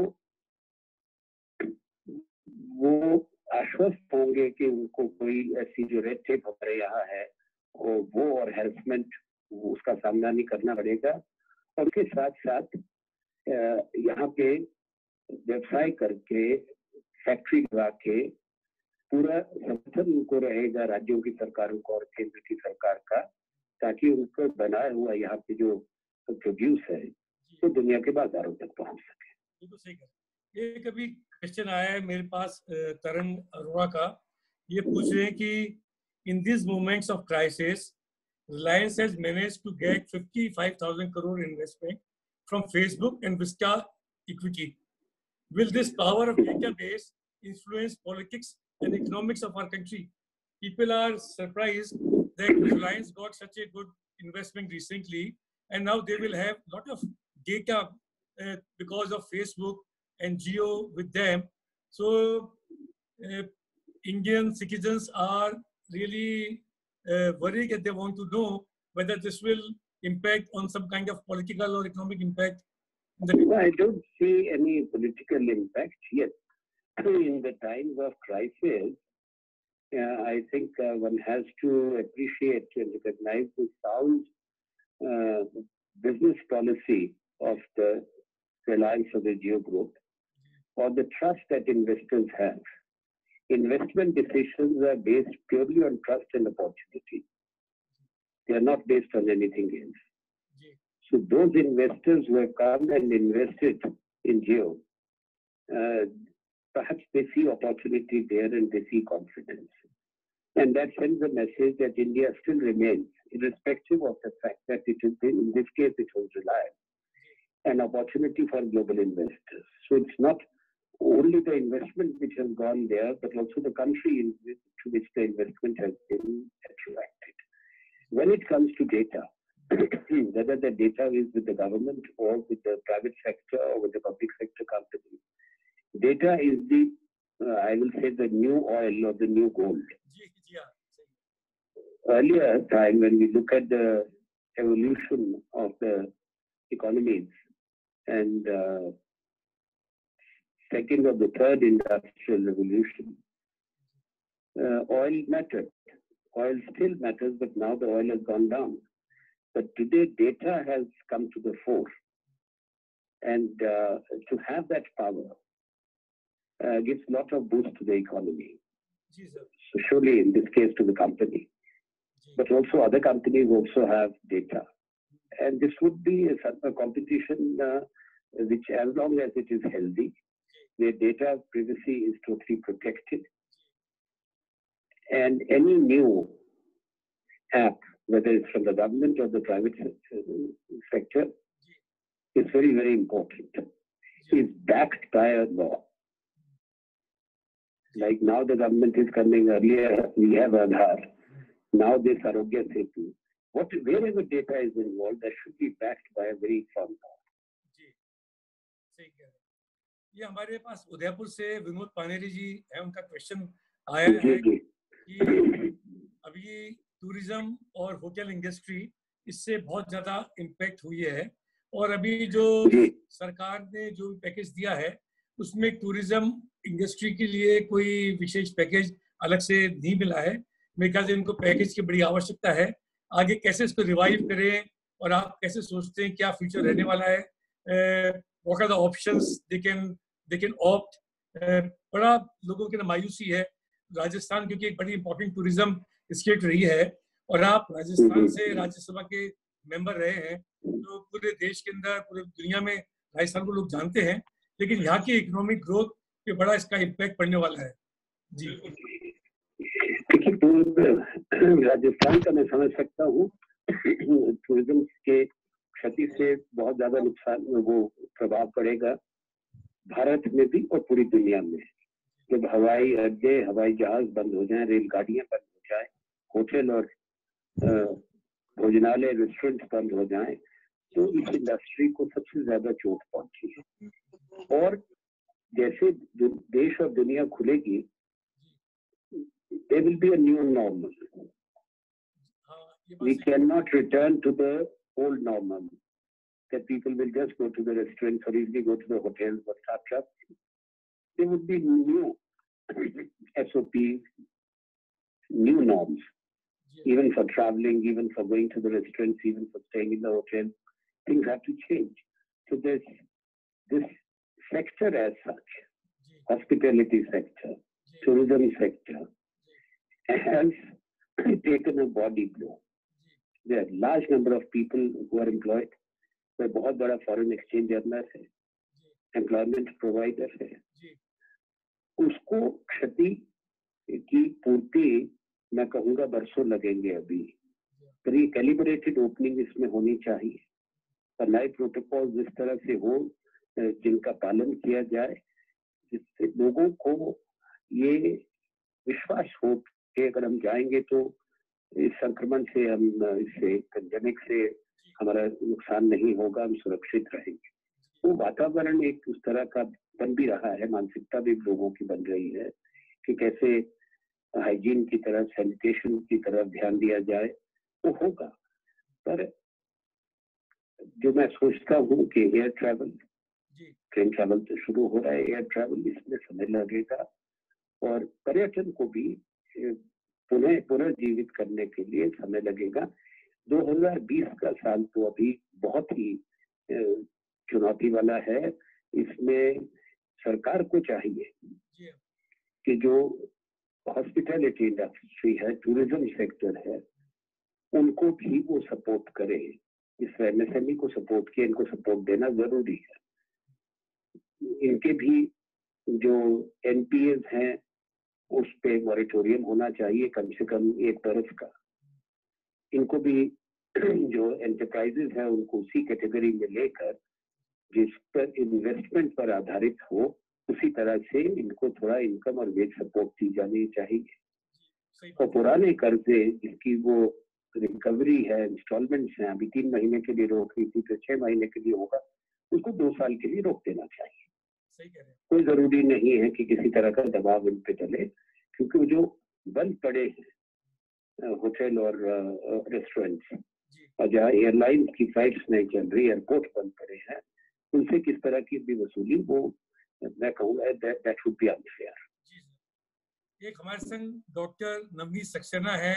वो आश्वस्त होंगे कि उनको कोई ऐसी जो रेड टेप हमारे यहाँ है वो और हैरेसमेंट उसका सामना नहीं करना पड़ेगा और उसके साथ साथ यहाँ पे व्यवसाय करके फैक्ट्री लगा के पूरा समर्थन उनको रहेगा राज्यों की सरकारों का और केंद्र की सरकार का, ताकि उनको बनाया हुआ यहाँ पे जो प्रोड्यूस है तो दुनिया के बाजारों तक पहुंच सके। बिल्कुल सही कहा। एक अभी क्वेश्चन आया है मेरे पास तरण अरोड़ा का, ये पूछ रहे हैं कि in these moments of crisis, Reliance has managed to get 55,000 crore investment from Facebook and Vista Equity. Will this power of database influence politics and economics of our country? People are surprised that Reliance got such a good investment recently, and now they will have a lot of data because of Facebook and Jio with them. So Indian citizens are really worried that they want to know whether this will impact on some kind of political or economic impact. No, I don't see any political impact yet. In the times of crisis, I think one has to appreciate and recognize the sound business policy of the Reliance of the Jio Group, or the trust that investors have. Investment decisions are based purely on trust and opportunity. They are not based on anything else. So those investors who have come and invested in Jio, perhaps they see opportunity there and they see confidence. And that sends a message that India still remains, irrespective of the fact that it is, in this case, it was Reliance, an opportunity for global investors. So it's not only the investment which has gone there, but also the country to which the investment has been attracted. When it comes to data, whether the data is with the government or with the private sector or with the public sector companies, data is the, I will say, the new oil or the new gold. Earlier time, when we look at the evolution of the economies and second or the third industrial revolution, oil mattered. Oil still matters, but now the oil has gone down. But today, data has come to the fore. And to have that power, gives lot of boost to the economy. Ji sir. So surely in this case to the company, but also other companies also have data, and this would be a competition which, as long as it is healthy, where data privacy is totally protected, and any new app, whether it's from the government or the private sector, is very, very important. Is backed by a law. Like now the government is coming, earlier we have Aadhaar, now this Arogya Setu. Wherever data is involved, that should be backed by a very firm law. जी, सही कह रहे हैं. ये हमारे पास उदयपुर से विनोद पानेरी जी है, उनका question आया है कि अभी टूरिज्म और होटल इंडस्ट्री इससे बहुत ज्यादा इम्पैक्ट हुई है, और अभी जो सरकार ने जो पैकेज दिया है उसमें टूरिज्म इंडस्ट्री के लिए कोई विशेष पैकेज अलग से नहीं मिला है. मेरे ख्याल से इनको पैकेज की बड़ी आवश्यकता है. आगे कैसे इसको रिवाइव करें, और आप कैसे सोचते हैं क्या फ्यूचर रहने वाला है? What are the options they can opt? बड़ा लोगों की मायूसी है. राजस्थान क्योंकि एक बड़ी इंपॉर्टेंट टूरिज्म स्टेट रही है, और आप राजस्थान से राज्यसभा के मेंबर रहे हैं, तो पूरे देश के अंदर, पूरे दुनिया में राजस्थान को लोग जानते हैं, लेकिन यहाँ की इकोनॉमिक ग्रोथ पे बड़ा इसका इम्पैक्ट पड़ने वाला है. जी. राजस्थान का मैं समझ सकता हूँ. टूरिज्म के क्षति से बहुत ज्यादा नुकसान, वो प्रभाव पड़ेगा भारत में भी और पूरी दुनिया में. जब हवाई अड्डे, हवाई जहाज बंद हो जाएं, रेलगाड़ियां बंद हो जाएं, होटल और भोजनालय, रेस्टोरेंट बंद हो जाएं, तो इस इंडस्ट्री को सबसे ज्यादा चोट पहुंची है. और जैसे देश और दुनिया खुलेगी, there will be a new normal. We cannot return to the old normal, that people will just go to the restaurants or easily go to the hotels or startups. There would be new SOPs, new norms, even for traveling, even for going to the restaurants, even for staying in the hotel. Things have to change. So there's this sector as such, hospitality sector, tourism sector, has taken a body blow. There are large number of people who are employed. वह बहुत बड़ा foreign exchange earner है, employment provider है. उसको क्षति की पूर्ति मैं कहूँगा बरसों लगेंगे अभी. तो ये कैलिब्रेटेड ओपनिंग इसमें होनी चाहिए, और नए प्रोटोकॉल जिस तरह से हो, जिनका पालन किया जाए, जिससे लोगों को ये विश्वास हो कि अगर हम जाएंगे तो इस संक्रमण से, हम इससे पेंडेमिक से हमारा नुकसान नहीं होगा, हम सुरक्षित रहेंगे. वो वातावरण एक उस तरह का बन भी रहा है, मानसिकता भी लोगों की बन रही है कि कैसे हाइजीन की तरफ, सैनिटेशन की तरफ ध्यान दिया जाए, वो होगा. पर जो मैं सोचता हूँ कि एयर ट्रैवल, ट्रेन ट्रैवल तो शुरू हो रहा है, एयर ट्रैवल इसमें समय लगेगा, और पर्यटन को भी पुनर्जीवित करने के लिए समय लगेगा. 2020 का साल तो अभी बहुत ही चुनौती वाला है. इसमें सरकार को चाहिए कि जो हॉस्पिटैलिटी इंडस्ट्री है, टूरिज्म सेक्टर है, उनको भी वो सपोर्ट करे. इस MSME को सपोर्ट किया, इनको सपोर्ट देना जरूरी है. इनके भी जो NPAs हैं उस पे मॉरिटोरियम होना चाहिए, कम से कम 1 बरस का. इनको भी जो एंटरप्राइजेस हैं उनको उसी कैटेगरी में लेकर, जिस पर इन्वेस्टमेंट पर आधारित हो, उसी तरह से इनको थोड़ा इनकम और वेज सपोर्ट दी जानी चाहिए. और पुराने कर्जे जिसकी वो रिकवरी है, इंस्टॉलमेंट्स हैं, अभी 3 महीने के लिए रोक रही थी, तो 6 महीने के लिए होगा, उसको 2 साल के लिए रोक देना चाहिए. कोई जरूरी नहीं है कि किसी तरह का दबाव इन पे चले, क्योंकि जो बंद पड़े हैं होटल और रेस्टोरेंट्स, और जहाँ एयरलाइंस की फ्लाइट्स नहीं चल रही, एयरपोर्ट बंद पड़े हैं, उनसे किस तरह की भी वसूली, वो मैं कहूँगा दैट वुड बी अनफेयर. एक हमारे संग डॉक्टर नवनीत सक्सेना है,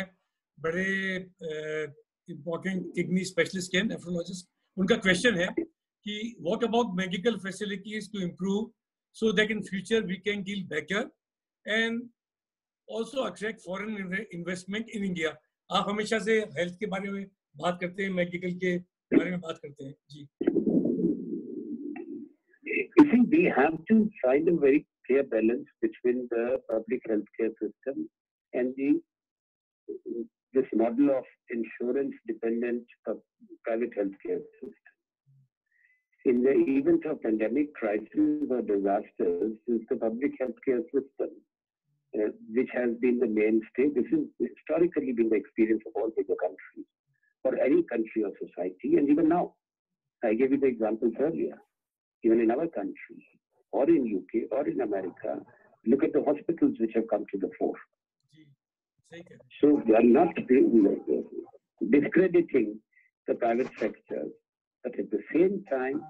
बड़े इम्पोर्टेंट किडनी स्पेशलिस्ट के, नेफ्रोलॉजिस्ट. उनका क्वेश्चन है कि what about medical facilities to improve so that in future we can deal better and also attract foreign investment in India. आप हमेशा से हेल्थ के बारे में बात करते हैं, मेडिकल के बारे में बात करते हैं जी. You see, we have to find a very clear balance between the public healthcare system and this model of insurance-dependent private healthcare system. In the event of pandemic crisis or disasters, it's the public healthcare system which has been the mainstay. This has historically been the experience of all bigger countries, or any country or society, and even now. I gave you the examples earlier. Even in our country, or in UK, or in America, look at the hospitals which have come to the fore. So they are not discrediting the private sector, but at the same time,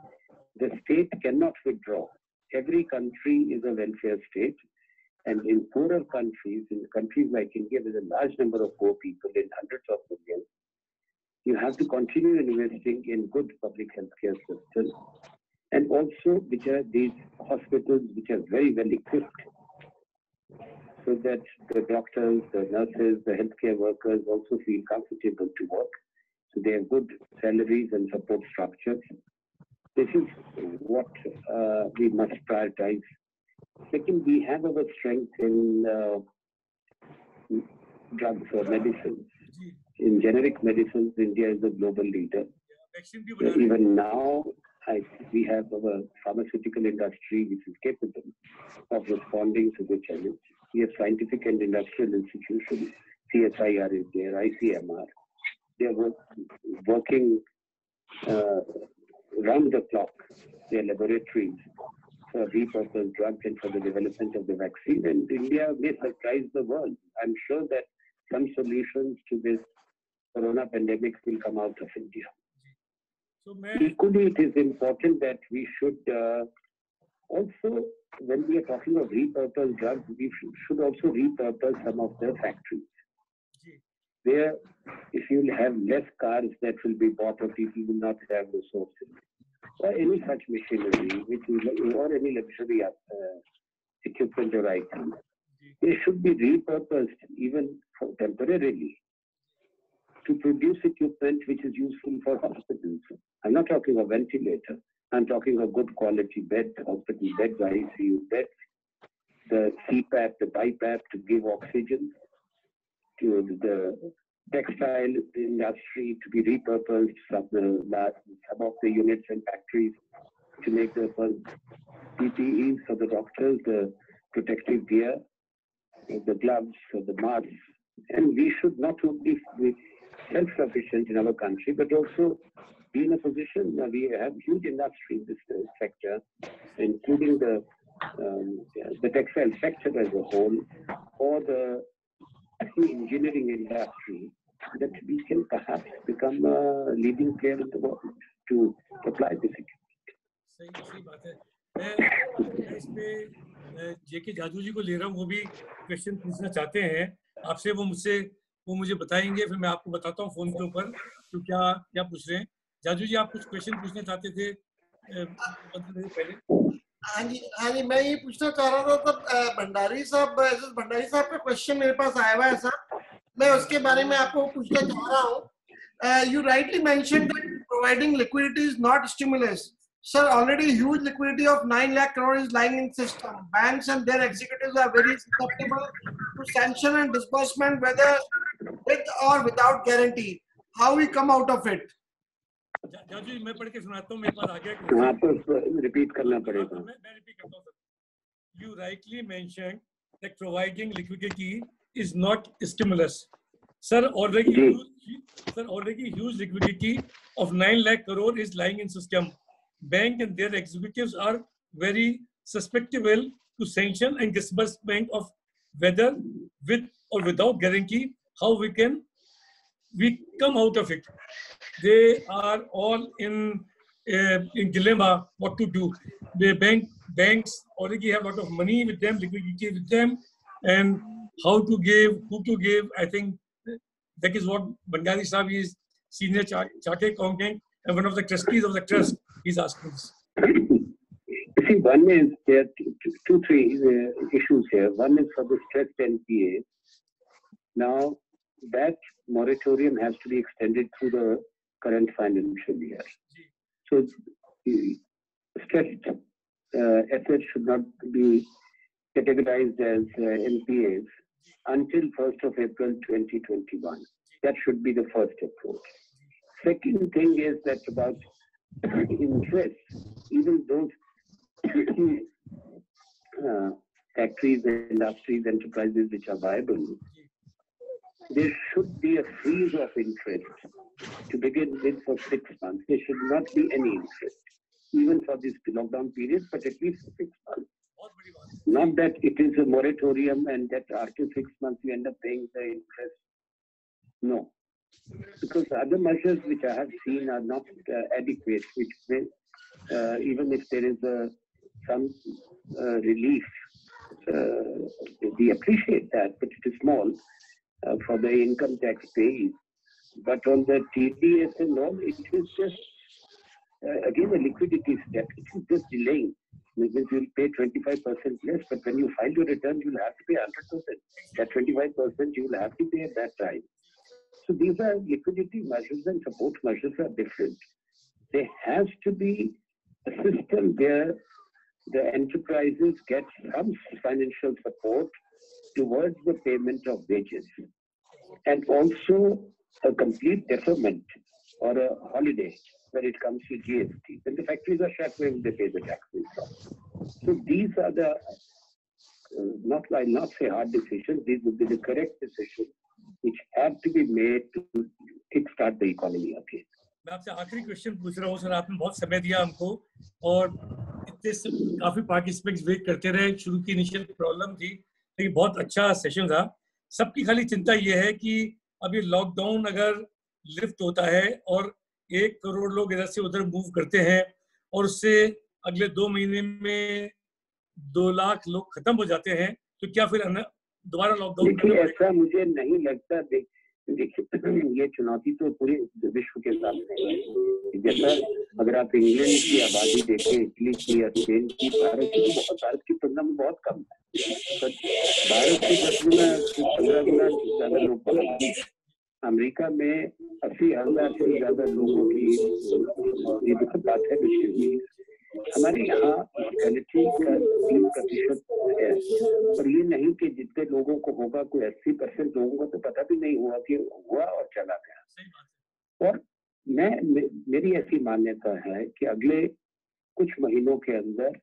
the state cannot withdraw. Every country is a welfare state, and in poorer countries, in countries like India, there's a large number of poor people in hundreds of millions. You have to continue investing in good public healthcare systems, and also which are these hospitals which are very well equipped, so that the doctors, the nurses, the healthcare workers also feel comfortable to work. So they have good salaries and support structures. This is what we must prioritize. Second, we have our strength in drugs or medicines. In generic medicines, India is a global leader. Even now, we have our pharmaceutical industry which is capable of responding to the challenge. We have scientific and industrial institutions. CSIR is there, ICMR. They are working round the clock. They are laboratories for repurposed drugs and for the development of the vaccine. And India may surprise the world. I'm sure that some solutions to this corona pandemic will come out of India. Equally, it is important that we should also, when we are talking of repurposed drugs, we should also repurpose some of the factories. Where if you will have less cars that will be bought, or people will not have resources, or any such machinery, or any luxury equipment or item, they should be repurposed even temporarily to produce equipment which is useful for hospitals. I'm not talking of ventilator. I'm talking of good quality beds, hospital beds, ICU beds, the CPAP, the BiPAP to give oxygen, to the textile industry to be repurposed, some of the units and factories to make the PPEs for the doctors, the protective gear, the gloves, the masks. And we should not only be self-sufficient in our country, but also be in a position where we have huge industry in this sector, including the textile sector as a whole, or the engineering industry, that we can perhaps become a leading player in the world to supply this equipment. सही बात है. मैं इस पे जेके जादू जी को ले रहा हूँ, वो भी क्वेश्चन पूछना चाहते हैं आपसे. वो मुझे बताएंगे, फिर मैं आपको बताता हूँ फोन के ऊपर तो क्या पूछ रहे हैं. जादू जी, आप कुछ क्वेश्चन पूछना चाहते थे पहले? हाँ जी, मैं ये पूछना चाह रहा था. तब भंडारी साहब का क्वेश्चन मेरे पास आया हुआ है सर, मैं उसके बारे में आपको पूछना चाह रहा हूँ. You rightly mentioned that providing liquidity is not stimulus. Sir, already huge liquidity of 9 lakh crore is lying in system. Banks and their executives are very susceptible to sanction and disbursement, whether with or without guarantee. How we come out of it? जादू जी, मैं पढ़ के सुनाता हूँ, मेरे पास आ गया. आपको repeat करना पड़ेगा. मैं रिपीट करता हूँ sir. You rightly mentioned that providing liquidity is not stimulus. Sir, already huge liquidity of 9 lakh crore is lying in system. Bank and their executives are very susceptible to sanction and disbursement of whether with or without guarantee. How we come out of it? They are all in dilemma what to do. The banks already have a lot of money with them, liquidity with them, and how to give, who to give. I think that is what Bhandari Sahib is senior chartered accountant and one of the trustees of the trust. He's asking this. See, one is there are two, three issues here. One is for the stressed NPA. Now, that moratorium has to be extended through the current financial year. So, stressed assets should not be categorized as NPAs until 1st of April 2021. That should be the first approach. Second thing is that about interest, even those factories, industries, enterprises which are viable, there should be a freeze of interest to begin with for 6 months. There should not be any interest, even for this lockdown period, but at least for 6 months. Not that it is a moratorium and that after 6 months you end up paying the interest. No. Because other measures which I have seen are not adequate, which may, even if there is some relief, we appreciate that, but it is small for the income tax payees. But on the TDS and all, it is just, again, a liquidity step. It is just delaying. Means you'll pay 25% less, but when you file your return, you'll have to pay 100%. That 25% you will have to pay at that time. So these are liquidity measures and support measures are different. There has to be a system where the enterprises get some financial support towards the payment of wages, and also a complete deferment or a holiday when it comes to GST. When the factories are shut, when they pay the taxes. So these are the, I'll not say hard decisions, these would be the correct decisions which have to be made to kickstart the economy again. मैं आपसे आखिरी question पूछ रहा हूँ sir, आपने बहुत समय दिया हमको और इतने काफी पार्टिसिपेंट्स वेट करते रहे। शुरू की इनिशियल प्रॉब्लम थी, लेकिन बहुत अच्छा सेशन था। सबकी खाली चिंता ये है कि अभी लॉकडाउन अगर लिफ्ट होता है और 1 करोड़ लोग इधर से उधर मूव करते हैं और उससे अगले 2 महीने में 2 लाख लोग खत्म हो जाते हैं, तो क्या फिर दोबारा लॉकडाउन? देखिए, ऐसा मुझे नहीं लगता। देखिए, ये चुनौती तो पूरे विश्व के सामने है। जैसा अगर आप इंग्लैंड की आबादी देखें, इटली की या स्पेन की, भारत की तुलना में बहुत कम है। पर भारत से 10 गुना 15 गुना ज्यादा लोग बाहर हैं। अमेरिका में 80,000 से ज्यादा लोगों की ये दुखद बात है विश्व। हमारे यहाँ मॉर्टेलिटी का 3% है, और ये नहीं कि जितने लोगों को होगा, कोई 80% लोगों को तो पता भी नहीं हुआ कि हुआ और चला गया। और मेरी ऐसी मान्यता है कि अगले कुछ महीनों के अंदर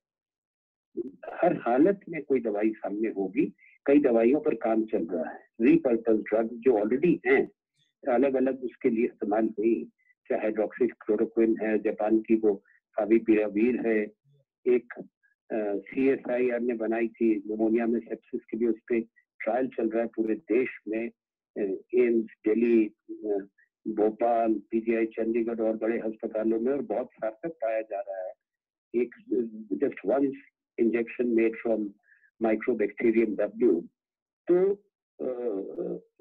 हर हालत में कोई दवाई सामने होगी। कई दवाइयों पर काम चल रहा है। रीपर्पज ड्रग जो ऑलरेडी हैं, अलग अलग उसके लिए इस्तेमाल हुई, चाहे हाइड्रोक्सीक्लोरोक्विन है, जापान की वो फाविपिरावीर है, एक CSIR ने बनाई थी निमोनिया में सेप्सिस के लिए, उस पर ट्रायल चल रहा है पूरे देश में। एम्स दिल्ली, भोपाल, PGI चंडीगढ़ और बड़े अस्पतालों में, और बहुत सार्थक पाया जा रहा है। एक just one injection made from mycobacterium W, तो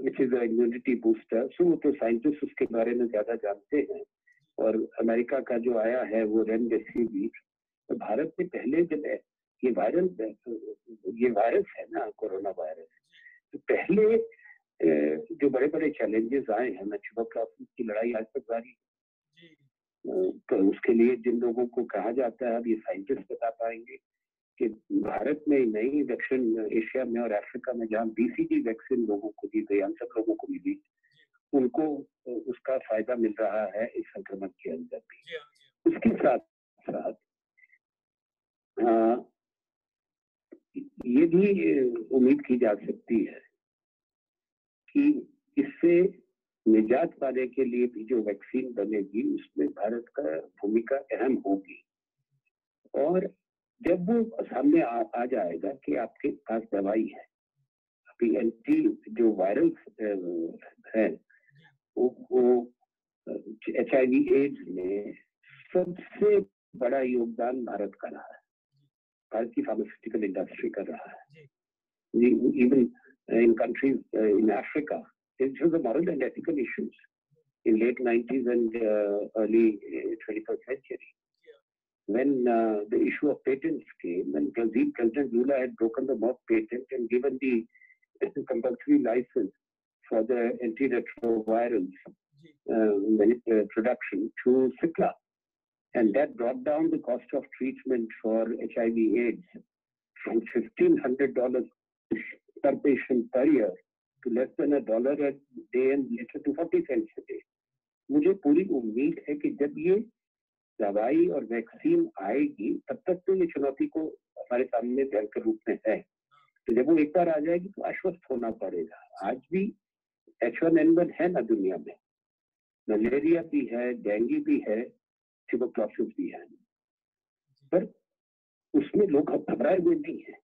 विच इज इम्यूनिटी बूस्टर। सो तो साइंटिस्ट उसके बारे में ज्यादा जानते हैं। और अमेरिका का जो आया है वो रेमडेसिविर। तो भारत में पहले जब ये वायरस है ना, कोरोना वायरस, तो पहले जो बड़े बड़े चैलेंजेस आए हैं ना, ट्यूबरक्लोसिस की लड़ाई आज तक जारी है। तो उसके लिए जिन लोगों को कहा जाता है, अब ये साइंटिस्ट बता पाएंगे कि भारत में नहीं, दक्षिण एशिया में और अफ्रीका में जहाँ BCG वैक्सीन लोगों को दी गई, हम सब लोगों को मिली, उनको उसका फायदा मिल रहा है इस संक्रमण के अंदर भी। उसके साथ साथ ये भी उम्मीद की जा सकती है कि इससे निजात पाने के लिए भी जो वैक्सीन बनेगी, उसमें भारत का भूमिका अहम होगी। और जब वो सामने आ जाएगा कि आपके पास दवाई है, अभी एंटी जो वायरल है, वो HIV एड्स में सबसे बड़ा योगदान भारत का रहा है, भारत की फार्मास्यूटिकल इंडस्ट्री कर रहा है। Even in countries in Africa, it was a moral and ethical issues in late 90s and early 21st century. when the issue of patents came, when President Lula had broken the Merck patent and given the compulsory license for the antiretrovirals production to Cipla, and that brought down the cost of treatment for HIV/AIDS from $1,500 per patient per year to less than $1 a day and later to 40 cents a day. मुझे पूरी उम्मीद है कि जब ये दवाई और vaccine आएगी तब तक तो ये चुनौती को हमारे सामने भयंकर रूप में है, तो जब वो एक बार आ जाएगी तो आश्वस्त होना पड़ेगा। आज भी H1N1 है ना दुनिया में, मलेरिया भी है, डेंगू भी है, ट्यूबरक्लोसिस भी है, पर उसमें लोग घबराए हुए नहीं है।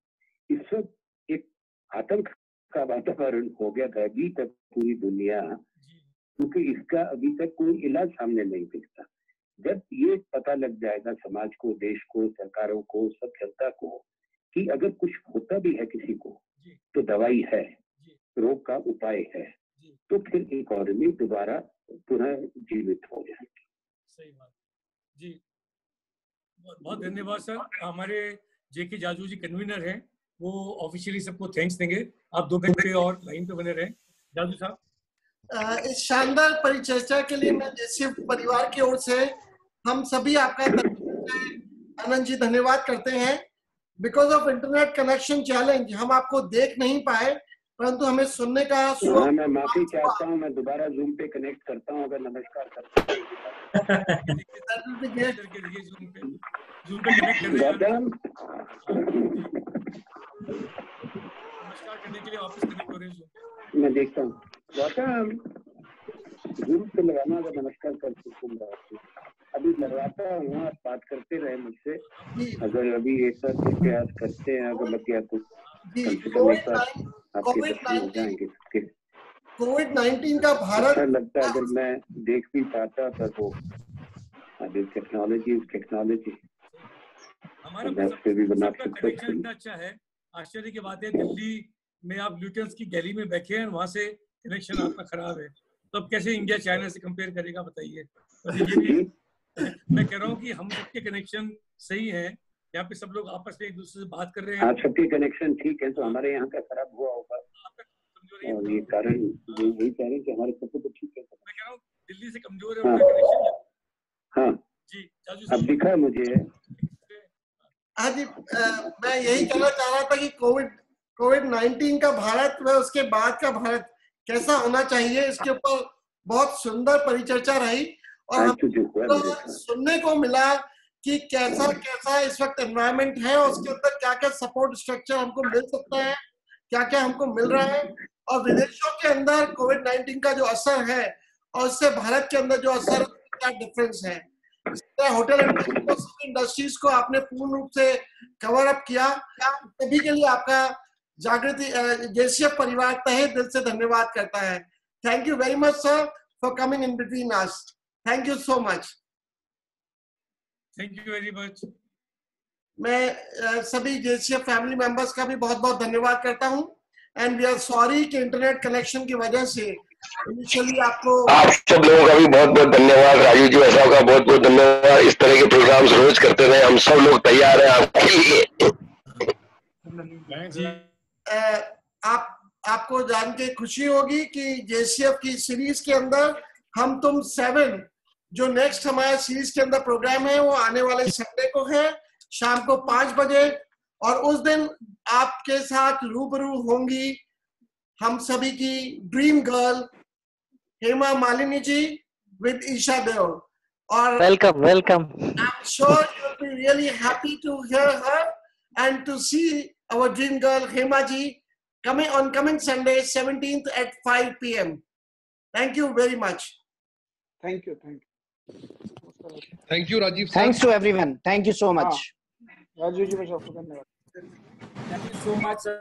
इस वक्त एक आतंक का वातावरण हो गया भयभीत है पूरी दुनिया, क्योंकि इसका अभी तक कोई इलाज सामने नहीं दिखता। जब ये पता लग जाएगा समाज को, देश को, सरकारों को, सब जनता को कि अगर कुछ होता भी है किसी को तो दवाई है, रोग का उपाय है, तो फिर इकोनॉमी दोबारा पुनः जीवित हो जाएगी। सही बात जी, बहुत बहुत धन्यवाद सर। हमारे जेके जाजू जी कन्वीनर हैं, वो ऑफिशियली सबको थैंक्स देंगे। आप 2 घंटे और लाइन पे बने रहे। जाजू साहब, इस शानदार परिचर्चा के लिए मैं जेसीएफ परिवार की ओर से हम सभी आपका आनंद जी धन्यवाद करते हैं। Because of internet connection challenge हम आपको देख नहीं पाए, परंतु हमें सुनने का मैं माफी चाहता हूँ, मैं दोबारा जूम पे कनेक्ट करता हूँ। अगर नमस्कार करता मैं देखता हूँ। गौतम जूम पे लगाना, अगर नमस्कार कर सकूंगा अभी लगवाता हूँ, आप बात करते रहे मुझसे। अगर अभी एक साथ प्रयास करते हैं, अगर लग गया तो कम से कम एक बार आपके दर्शन हो जाएंगे। कोविड-19 का भारत अच्छा लगता है अगर मैं देख भी पाता, पर वो अभी टेक्नोलॉजी हमारा कनेक्शन इतना अच्छा है। आश्चर्य की बात है, दिल्ली में आप ल्यूटेंस की गैली में बैठे हैं, वहां से कनेक्शन आपका खराब है, तो अब कैसे इंडिया चाइना से कंपेयर करेगा बताइए। मैं कह रहा हूँ कि हम सबके कनेक्शन सही है, यहाँ पे सब लोग आपस में एक दूसरे से बात कर रहे हैं। आप सबके कनेक्शन ठीक है, तो हमारे यहाँ का खराब हुआ होगा, और ये कारण यही कह रहे हैं कि हमारे सबको तो ठीक है। मैं कह रहा हूँ दिल्ली से कमजोर है उनका कनेक्शन। हाँ जी अब दिखा मुझे। हाँ जी, मैं यही कहना चाह रहा था कि कोविड-19 का भारत व उसके बाद का भारत कैसा होना चाहिए, इसके ऊपर बहुत सुंदर परिचर्चा रही और हमको सुनने को मिला कि कैसा कैसा इस वक्त एनवायरनमेंट है और उसके अंदर क्या क्या सपोर्ट स्ट्रक्चर हमको मिल सकता है, क्या क्या हमको मिल रहा है, और विदेशों के अंदर कोविड-19 का जो असर है और उससे भारत के अंदर जो असर है क्या डिफरेंस है। होटल इंडस्ट्रीज को आपने पूर्ण रूप से कवर अप किया, सभी के लिए आपका जागृति जेसीएफ परिवार तहे दिल से धन्यवाद करता है। Thank you very much sir for coming in between us. Thank you so much. Thank you very much. मैं सभी जेसीएफ फैमिली मेंबर्स का भी बहुत बहुत धन्यवाद करता हूं, एंड वी आर सॉरी कि इंटरनेट कनेक्शन की वजह से इनिशियली आपको आप सब लोगों का भी बहुत बहुत धन्यवाद। राजू जी साहब का बहुत बहुत धन्यवाद। इस तरह के प्रोग्राम्स रोज करते रहे, हम सब लोग तैयार हैं आपके लिए। आपको जान के खुशी होगी कि जेसीएफ की सीरीज के अंदर हम तुम 7 जो नेक्स्ट हमारे सीरीज के अंदर प्रोग्राम है वो आने वाले संडे को है शाम को 5 बजे, और उस दिन आपके साथ रूबरू होंगी हम सभी की dream girl Hema Malini ji with Esha Deol. और welcome I'm sure you'll be really happy to hear her and to see our dream girl Hema ji coming Sunday 17th at 5 p.m. Thank you very much. Thank you. Thank you, Rajiv. Thanks to everyone. Thank you so much. Raju ji, धन्यवाद। Thank you so much, sir.